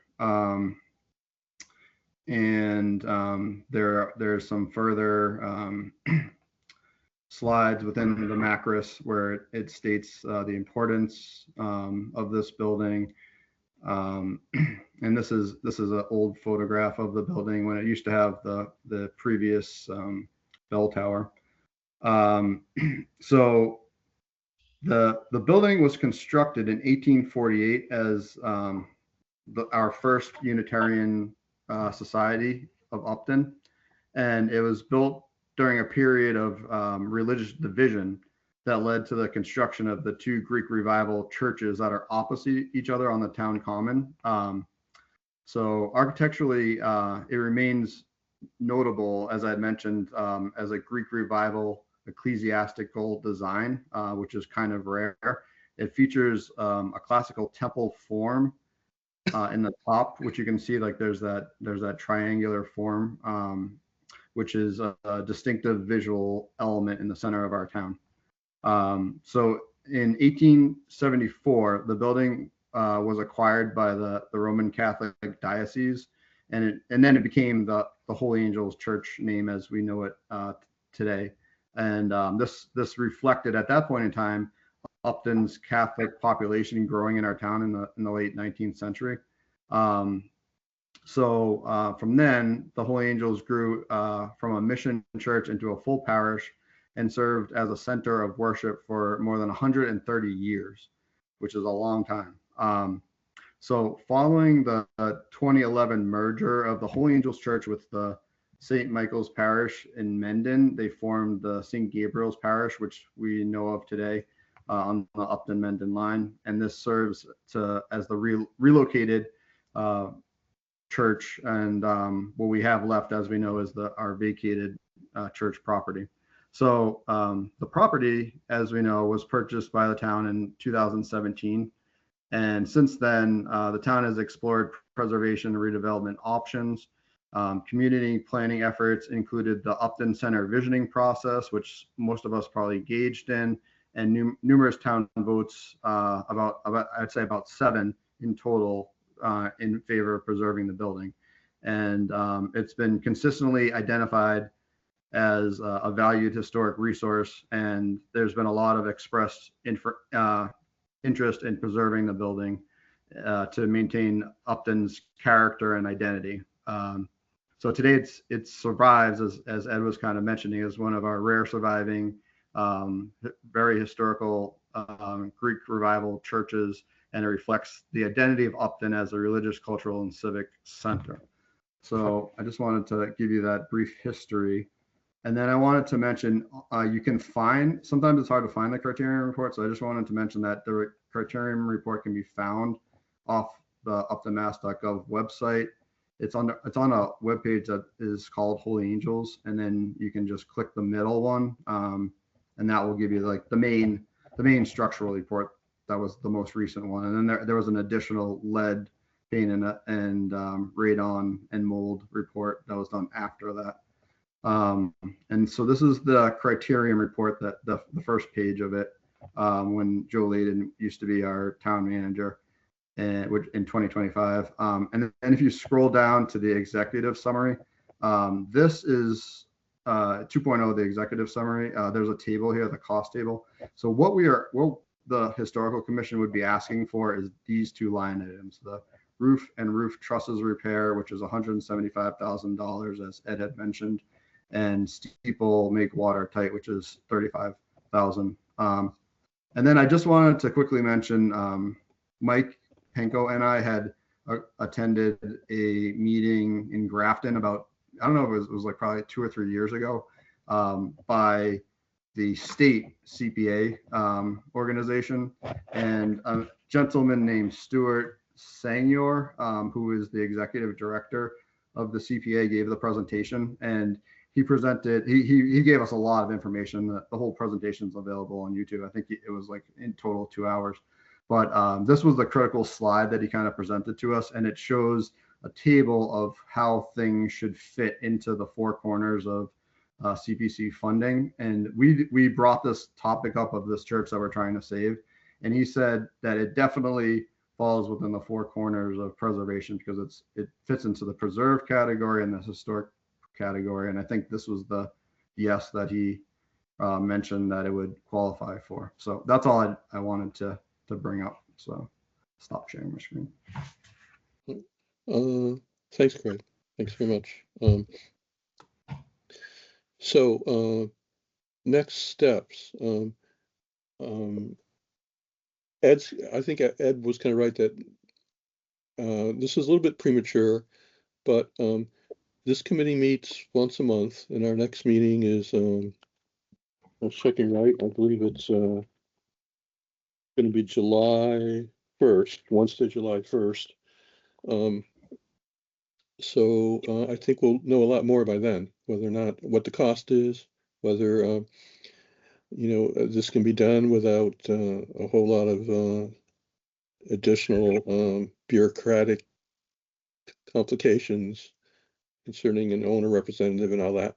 There's some further slides within the Macris where it states the importance of this building. And this is an old photograph of the building when it used to have the previous bell tower. So the building was constructed in 1848 as our first Unitarian Society of Upton, and it was built during a period of religious division that led to the construction of the two Greek Revival churches that are opposite each other on the town common. So architecturally, it remains notable, as I had mentioned, as a Greek Revival ecclesiastical design, which is kind of rare. It features a classical temple form in the top, which you can see, like there's that triangular form, which is a distinctive visual element in the center of our town. So in 1874, the building was acquired by the Roman Catholic Diocese, and then it became the Holy Angels Church name as we know it today. And this reflected at that point in time Upton's Catholic population growing in our town in the late 19th century. So from then, the Holy Angels grew from a mission church into a full parish and served as a center of worship for more than 130 years, which is a long time. So following the 2011 merger of the Holy Angels Church with the St. Michael's Parish in Mendon, they formed the St. Gabriel's Parish, which we know of today on the Upton-Mendon line. And this serves as the relocated church, and what we have left, as we know, is our vacated church property. So the property, as we know, was purchased by the town in 2017. And since then, the town has explored preservation and redevelopment options. Community planning efforts included the Upton Center visioning process, which most of us probably engaged in, and numerous town votes, I'd say about 7 in total, in favor of preserving the building. And it's been consistently identified as a valued historic resource, and there's been a lot of expressed interest in preserving the building to maintain Upton's character and identity. So today it survives, as Ed was kind of mentioning, as one of our rare surviving, very historical Greek revival churches, and it reflects the identity of Upton as a religious, cultural, and civic center. So I just wanted to give you that brief history. And then I wanted to mention, you can find, sometimes it's hard to find the criterion report, so I just wanted to mention that the criterion report can be found off the uptonmass.gov website. It's on a webpage that is called Holy Angels, and then you can just click the middle one, and that will give you like the main structural report. That was the most recent one, and then there was an additional lead, paint, and radon and mold report that was done after that. And so this is the criterion report, that the first page of it, when Joe Layden used to be our town manager, and which in 2025. And then if you scroll down to the executive summary, this is 2.0, the executive summary. There's a table here, the cost table. So what the historical commission would be asking for is these 2 line items: the roof and roof trusses repair, which is $175,000, as Ed had mentioned, and steeple make watertight, which is $35,000. And then I just wanted to quickly mention, Mike Penko and I had attended a meeting in Grafton about, I don't know if it was like probably 2 or 3 years ago, by the state CPA organization, and a gentleman named Stuart Sangyor, who is the executive director of the CPA, gave the presentation, and he presented, he gave us a lot of information. The whole presentation is available on YouTube. I think it was like in total 2 hours, but this was the critical slide that he kind of presented to us, and it shows a table of how things should fit into the 4 corners of CPC funding. And we brought this topic up of this church that we're trying to save, and he said that it definitely falls within the 4 corners of preservation, because it fits into the preserve category and the historic category. And I think this was the yes that he mentioned that it would qualify for. So that's all I wanted to bring up. So stop sharing my screen. Thanks, Craig. Thanks very much. So next steps. I think Ed was kind of right that this is a little bit premature, but this committee meets once a month, and our next meeting is, I'm checking right, I believe it's going to be July 1st, Wednesday, July 1st. So I think we'll know a lot more by then, whether or not, what the cost is, whether this can be done without a whole lot of additional bureaucratic complications concerning an owner representative and all that.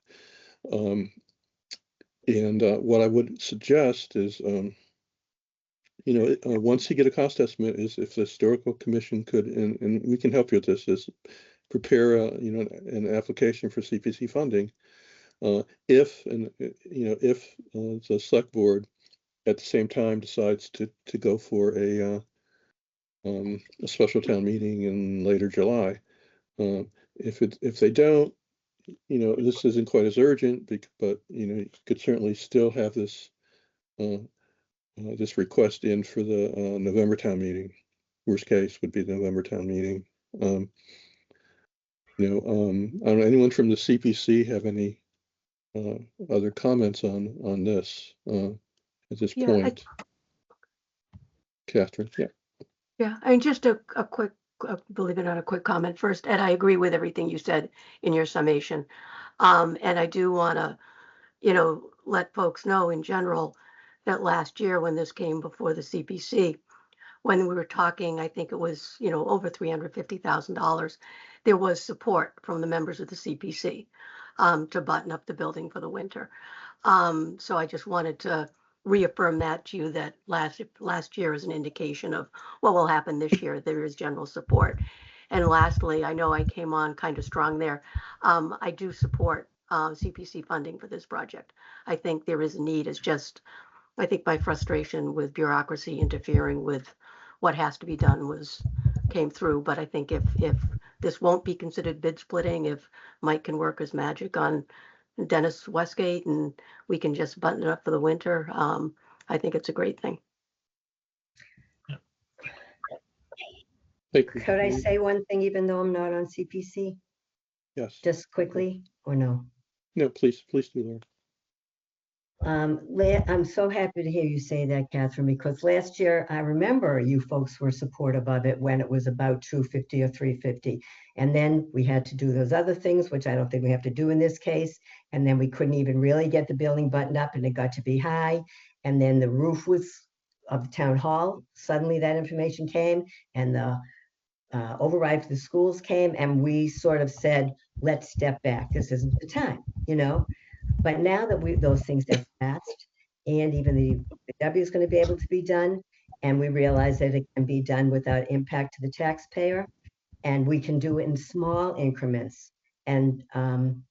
And what I would suggest is, once you get a cost estimate, is if the historical commission could, and we can help you with this, is prepare an application for CPC funding. If the select board at the same time decides to go for a special town meeting in later July. If they don't, this isn't quite as urgent, but you could certainly still have this this request in for the November town meeting. Worst case would be the November town meeting. I don't know, anyone from the CPC have any other comments on this at this Yeah, point? Catherine, yeah. Yeah, and just a quick, believe it or not, a quick comment first. Ed, I agree with everything you said in your summation. And I do want to, let folks know in general that last year when this came before the CPC, when we were talking, I think it was, over $350,000, there was support from the members of the CPC to button up the building for the winter. So I just wanted to reaffirm that to you, that last year is an indication of what will happen this year. There is general support. And lastly, I know I came on kind of strong there. I do support CPC funding for this project. I think there is a need. It's just, I think my frustration with bureaucracy interfering with what has to be done came through. But I think if this won't be considered bid splitting, if Mike can work his magic on Dennis Westgate and we can just button it up for the winter, I think it's a great thing. Thank you. Could I say one thing, even though I'm not on CPC, Yes. just quickly, or no? No, please do, Laura. I'm so happy to hear you say that, Catherine, because last year I remember you folks were supportive of it when it was about $250 or $350. And then we had to do those other things, which I don't think we have to do in this case. And then we couldn't even really get the building buttoned up and it got to be high. And then the roof of the town hall, suddenly that information came and the override for the schools came and we sort of said, let's step back. This isn't the time, But now that those things have passed, and even the W is going to be able to be done, and we realize that it can be done without impact to the taxpayer, and we can do it in small increments. And I'm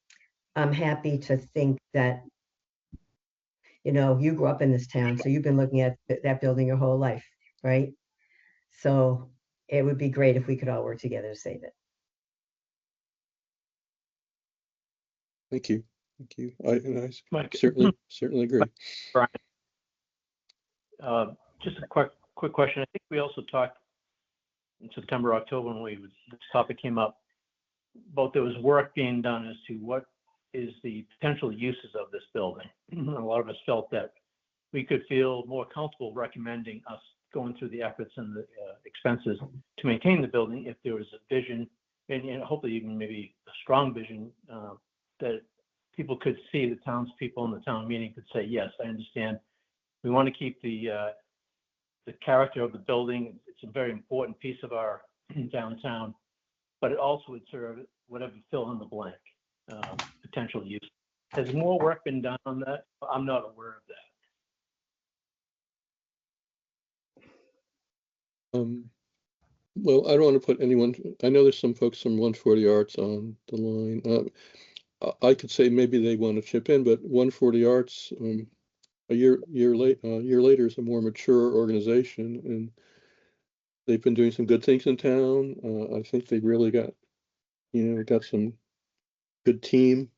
happy to think that, you grew up in this town, so you've been looking at that building your whole life, right? So it would be great if we could all work together to save it. Thank you. Thank you. I Mike. certainly agree. Brian, just a quick question. I think we also talked in September, October, when this topic came up, both there was work being done as to what is the potential uses of this building. And a lot of us felt that we could feel more comfortable recommending us going through the efforts and the expenses to maintain the building if there was a vision, and hopefully even maybe a strong vision that people could see, the townspeople in the town meeting could say, yes, I understand. We want to keep the character of the building. It's a very important piece of our downtown, but it also would serve whatever fill in the blank potential use. Has more work been done on that? I'm not aware of that. Well, I don't want to put anyone, I know there's some folks from 140 Arts on the line. I could say maybe they want to chip in, but 140 Arts, a year later is a more mature organization, and they've been doing some good things in town. I think they've really got some good team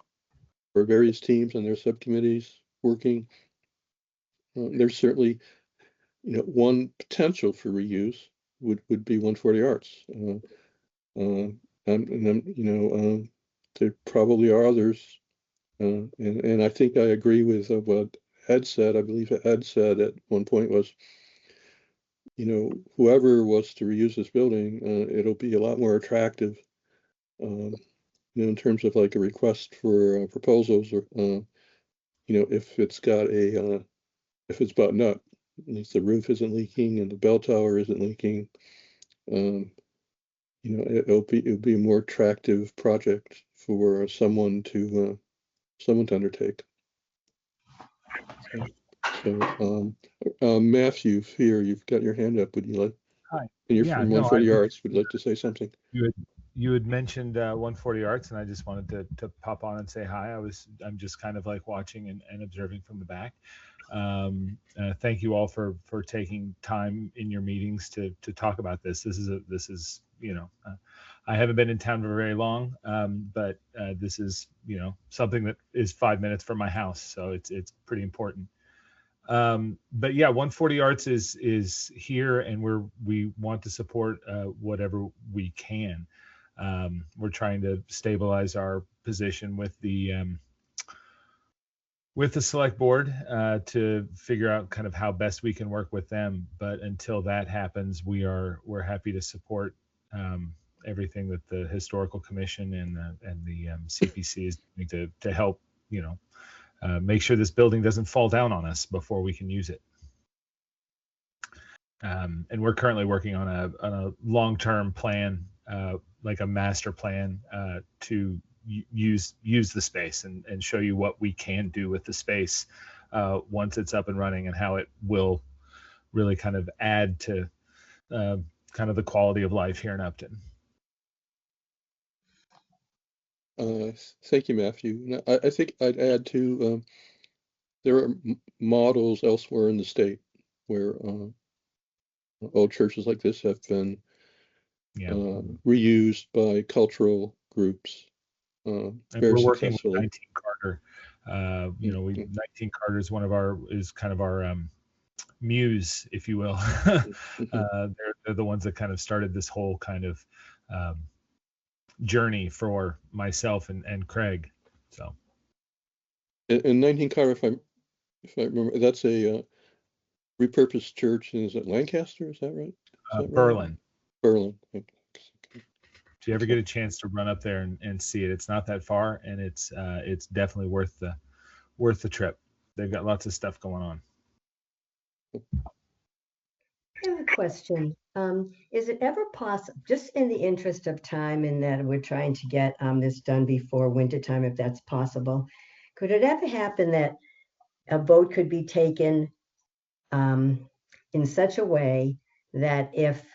or various teams and their subcommittees working. There's certainly, one potential for reuse would be 140 Arts. And then, there probably are others. And I think I agree with what Ed said. I believe Ed said at one point was, whoever was to reuse this building, it'll be a lot more attractive, in terms of like a request for proposals, or, if it's got if it's buttoned up, at least the roof isn't leaking and the bell tower isn't leaking, it'll be a more attractive project for someone to undertake. So, Matthew, here you've got your hand up. Would you like? Hi. And you're from 140 Arts. Would you like to say something? You had mentioned 140 Arts, and I just wanted to pop on and say hi. I'm just kind of like watching and observing from the back. Thank you all for taking time in your meetings to talk about this. This is I haven't been in town for very long, but this is something that is 5 minutes from my house, so it's pretty important. But yeah, 140 Arts is here, and we want to support whatever we can. We're trying to stabilize our position with the select board to figure out kind of how best we can work with them. But until that happens, we're happy to support everything that the historical commission and the CPC is doing to help make sure this building doesn't fall down on us before we can use it. And we're currently working on a long-term plan, like a master plan to use the space and show you what we can do with the space once it's up and running, and how it will really kind of add to kind of the quality of life here in Upton. Thank you, Matthew. I think I'd add to there are models elsewhere in the state where old churches like this have been reused by cultural groups. And very we're working successfully. with 19 Carter. 19 Carter is is kind of our muse, if you will. They're the ones that kind of started this whole kind of journey for myself and Craig. So. And 19 Carter, if I remember, that's a repurposed church. Is it Lancaster? Is that right? Berlin. Berlin. If you ever get a chance to run up there and see it, it's not that far, and it's definitely worth the trip. They've got lots of stuff going on. I have a question. Is it ever possible, just in the interest of time, in that we're trying to get this done before wintertime, if that's possible, could it ever happen that a vote could be taken in such a way that if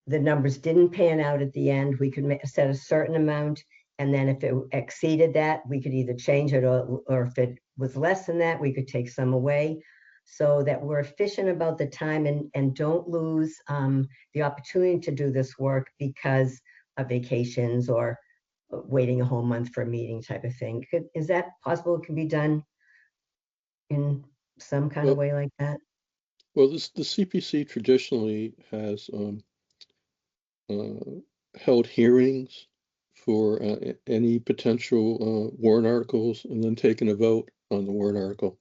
the numbers didn't pan out at the end, we could set a certain amount, and then if it exceeded that, we could either change it, or if it was less than that, we could take some away, so that we're efficient about the time and don't lose the opportunity to do this work because of vacations or waiting a whole month for a meeting type of thing. Is that possible? It can be done in some kind of way like that? Well, the CPC traditionally has held hearings for any potential warrant articles, and then taken a vote on the warrant article,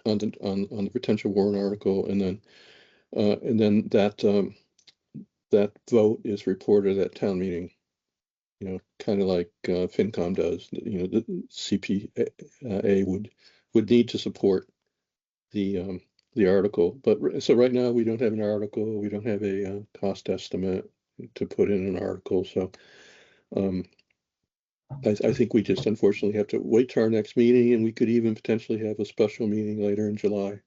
on the potential warrant article, and then that vote is reported at town meeting. Kind of like FinCom does. The CPA would need to support the article, but so right now we don't have an article. We don't have a cost estimate to put in an article. So I think we just unfortunately have to wait till our next meeting, and we could even potentially have a special meeting later in July.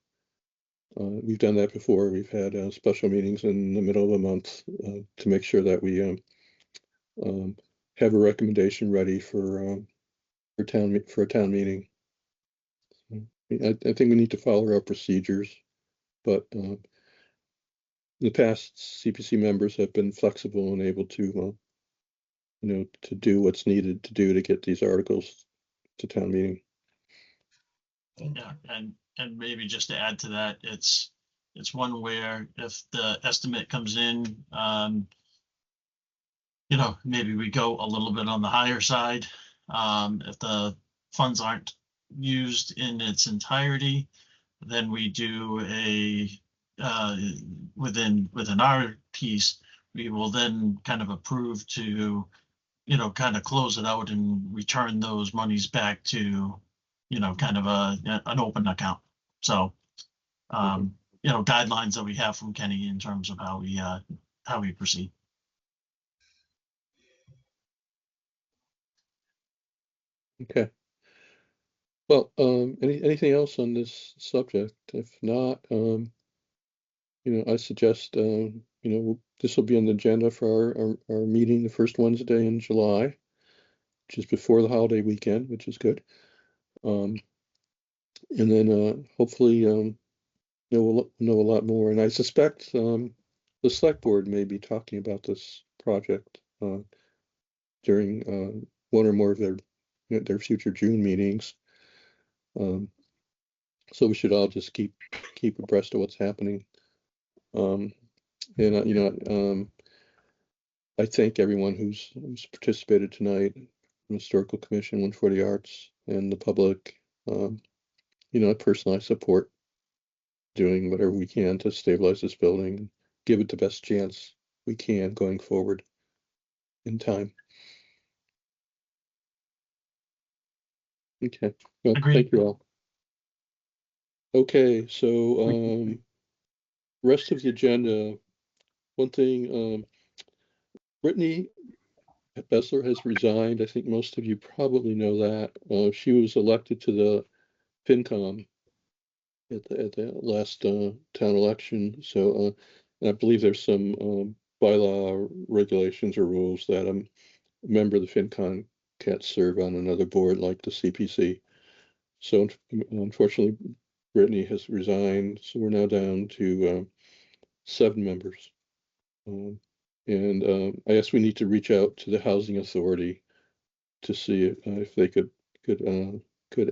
We've done that before. We've had special meetings in the middle of the month to make sure that we have a recommendation ready for a town meeting. I think we need to follow our procedures, but in the past, CPC members have been flexible and able to, to do what's needed to do to get these articles to town meeting. Yeah, and maybe just to add to that, it's one where if the estimate comes in, maybe we go a little bit on the higher side. If the funds aren't used in its entirety, then we do within our piece, we will then kind of approve to, kind of close it out and return those monies back to, kind of an open account. So, guidelines that we have from Kenny in terms of how we proceed. Okay. Well, anything else on this subject? If not, I suggest, this will be on the agenda for our meeting the first Wednesday in July, which is before the holiday weekend, which is good. And then hopefully know a lot more. And I suspect the select board may be talking about this project during one or more of their future June meetings. So we should all just keep abreast of what's happening. And I thank everyone who's participated tonight, the Historical Commission, One for the Arts, and the public. Personally, I support doing whatever we can to stabilize this building and give it the best chance we can going forward in time. Okay, well, Agreed. thank you all. Okay, so rest of the agenda. One thing, Brittany Bessler has resigned. I think most of you probably know that. She was elected to the FinCom at the last town election. So and I believe there's some bylaw regulations or rules that a member of the FinCon can't serve on another board like the CPC. So unfortunately, Brittany has resigned. So we're now down to 7 members. And I guess we need to reach out to the Housing Authority to see if they could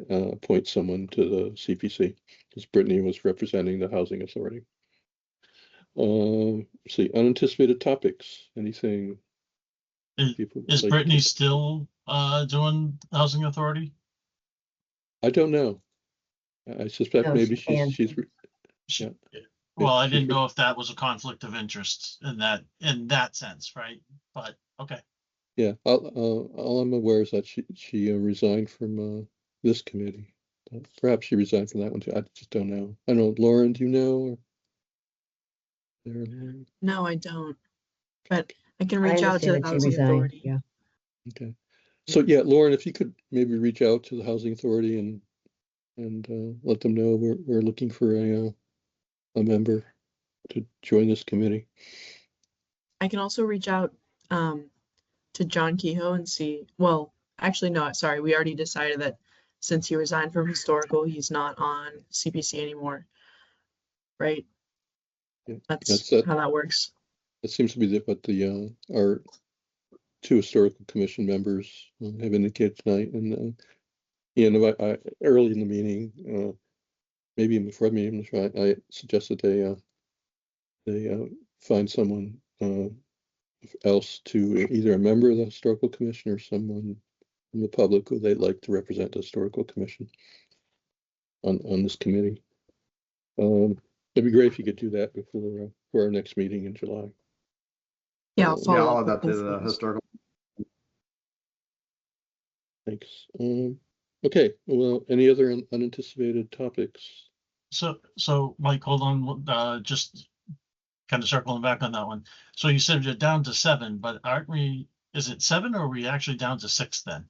appoint someone to the CPC, because Brittany was representing the Housing Authority. See, unanticipated topics. Anything? Is Brittany still doing Housing Authority? I don't know. I suspect No, maybe she she's. She- Yeah. Well, I didn't know if that was a conflict of interest in that sense, right? But okay. Yeah, all I'm aware is that she resigned from this committee. Perhaps she resigned from that one too. I just don't know. I don't know. Lauren, do you know? Lauren? No, I don't. But I can I reach out to the understand that she Housing resigned, Authority. yeah. Okay. So yeah, Lauren, if you could maybe reach out to the Housing Authority and let them know we're looking for a member to join this committee. I can also reach out to John Kehoe and see. Well, actually, no, sorry. We already decided that since he resigned from Historical, he's not on CPC anymore. Right? Yeah, That's how that works. That seems to be what our 2 Historical Commission members have indicated tonight. And I early in the meeting, maybe even before the meeting, I suggested they find someone else to either a member of the Historical Commission or someone from the public who they'd like to represent the Historical Commission on this committee. It'd be great if you could do that before for our next meeting in July. Yeah, I'll follow I'll up add that with to the both those. historical. Thanks. Okay, well, any other unanticipated topics? So Mike, hold on, just kind of circling back on that one. So you said you're down to 7, but aren't we, is it 7 or are we actually down to 6 then?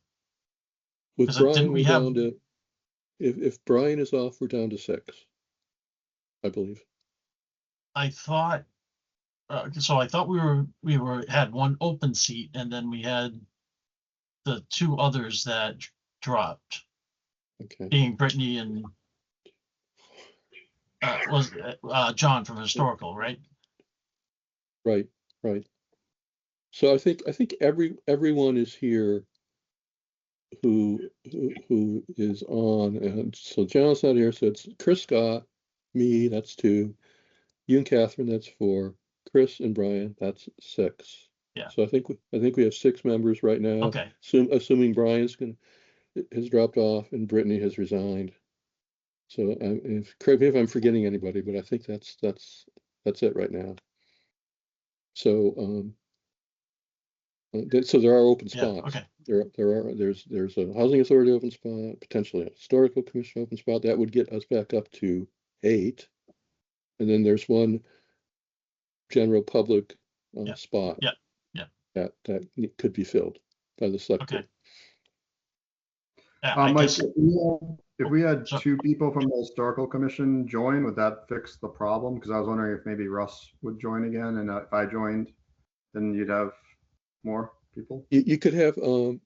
With 'Cause Brian, didn't we we're have- down to, if Brian is off, we're down to 6, I believe. I thought, so I thought we had 1 open seat and then we had the 2 others that dropped, Okay. being Brittany and was John from Historical, right? Right. So I think everyone is here who is on, and so John's not here, so it's Chris Scott, me, that's 2, you and Catherine, that's 4, Chris and Brian, that's 6. Yeah. So I think we have 6 members right now. Okay. Assuming Brian's has dropped off and Brittany has resigned. So correct me if I'm forgetting anybody, but I think that's it right now. So so there are open spots. Yeah, okay. There's a Housing Authority open spot, potentially a Historical Commission open spot. That would get us back up to 8. And then there's 1 general public spot. Yeah. That could be filled by the select board. Okay. Yeah, I Mike, guess, if we had so- 2 people from the historical commission join, would that fix the problem? Because I was wondering if maybe Russ would join again, and if I joined, then you'd have more people. You could have 1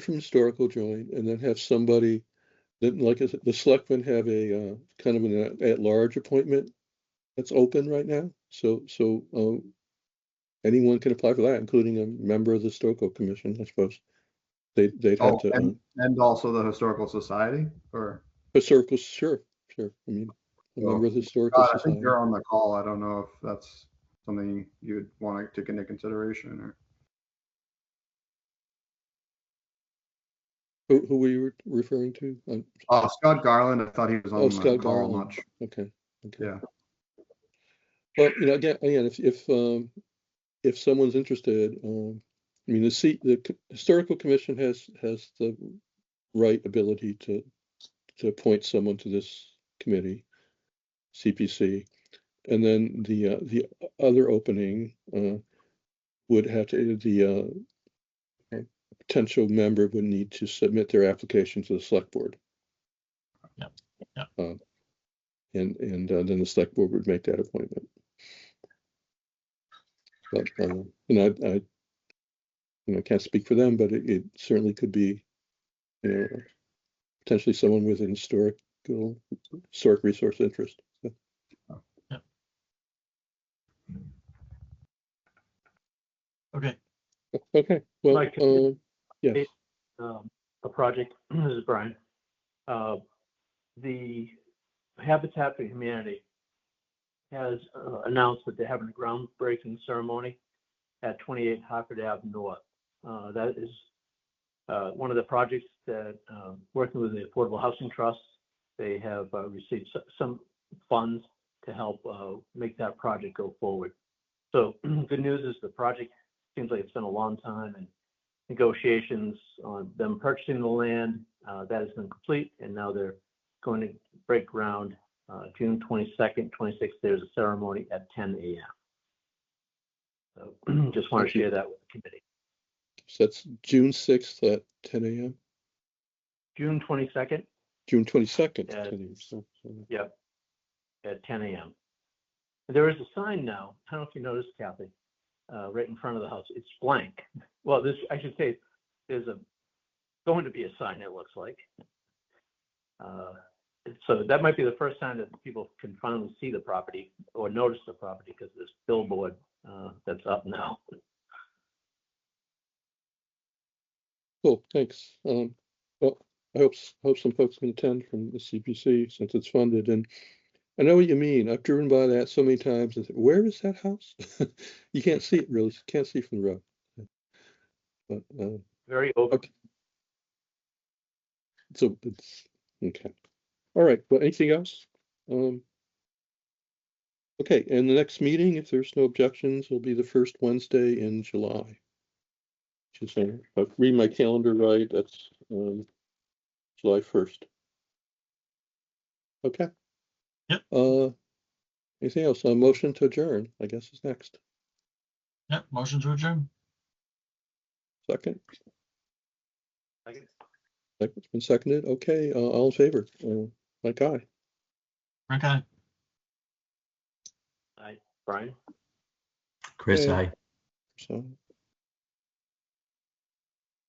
from Historical join, and then have somebody like I said, the selectmen have a kind of an at-large appointment that's open right now. So anyone can apply for that, including a member of the Historical Commission, I suppose. They'd have Oh, to, and also the Historical Society, or? historical, sure. I mean, a Well, member of the Historical God, I think Society. you're on the call. I don't know if that's something you'd want to take into consideration or. Who were you referring to? Scott Garland, I thought he was on the Scott call. Garland. Much. Okay. Yeah. Well, again, if someone's interested, I mean, the Historical Commission has the right ability to appoint someone to this committee, CPC, and then the other opening would have to the potential member would need to submit their application to the select board. Yep. And then the select board would make that appointment. But and I can't speak for them, but it certainly could be, potentially someone with an historic resource interest. So. Yep. Okay. Okay. Well, Mike, yes. A project, this is Brian. The Habitat for Humanity has announced that they're having a groundbreaking ceremony at 28 Hartford Ave North. That is one of the projects that, working with the Affordable Housing Trust, they have received some funds to help make that project go forward. So good news is the project seems like it's been a long time, and negotiations on them purchasing the land, that has been complete, and now they're going to break ground June 22nd, 26th. There's a ceremony at 10 a.m. So just want to share that with the committee. So that's June 6th at 10 a.m. June 22nd. June 22nd. At, 10 a.m. So. Yep, at 10 a.m. There is a sign now. I don't know if you noticed, Kathy, right in front of the house. It's blank. Well, I should say, there's going to be a sign. It looks like. So that might be the first time that people can finally see the property or notice the property because of this billboard that's up now. Cool, thanks. Well, I hope some folks can attend from the CPC since it's funded. And I know what you mean. I've driven by that so many times and said, where is that house? You can't see it really. You can't see from the road. But, very open. Okay. So it's okay. All right. Well, anything else? Okay. And the next meeting, if there's no objections, will be the first Wednesday in July. Just read my calendar right. That's July 1st. Okay. Yep. Anything else? A motion to adjourn, I guess, is next. Yep. Motion to adjourn. Second. Second. It's been seconded. Okay. All in favor? Mike, aye. Frank, aye. Aye. Brian. Chris, Yeah. aye. So.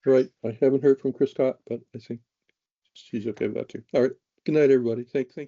Right. I haven't heard from Chris Scott, but I think she's okay with that too. All right. Good night, everybody. Thank you.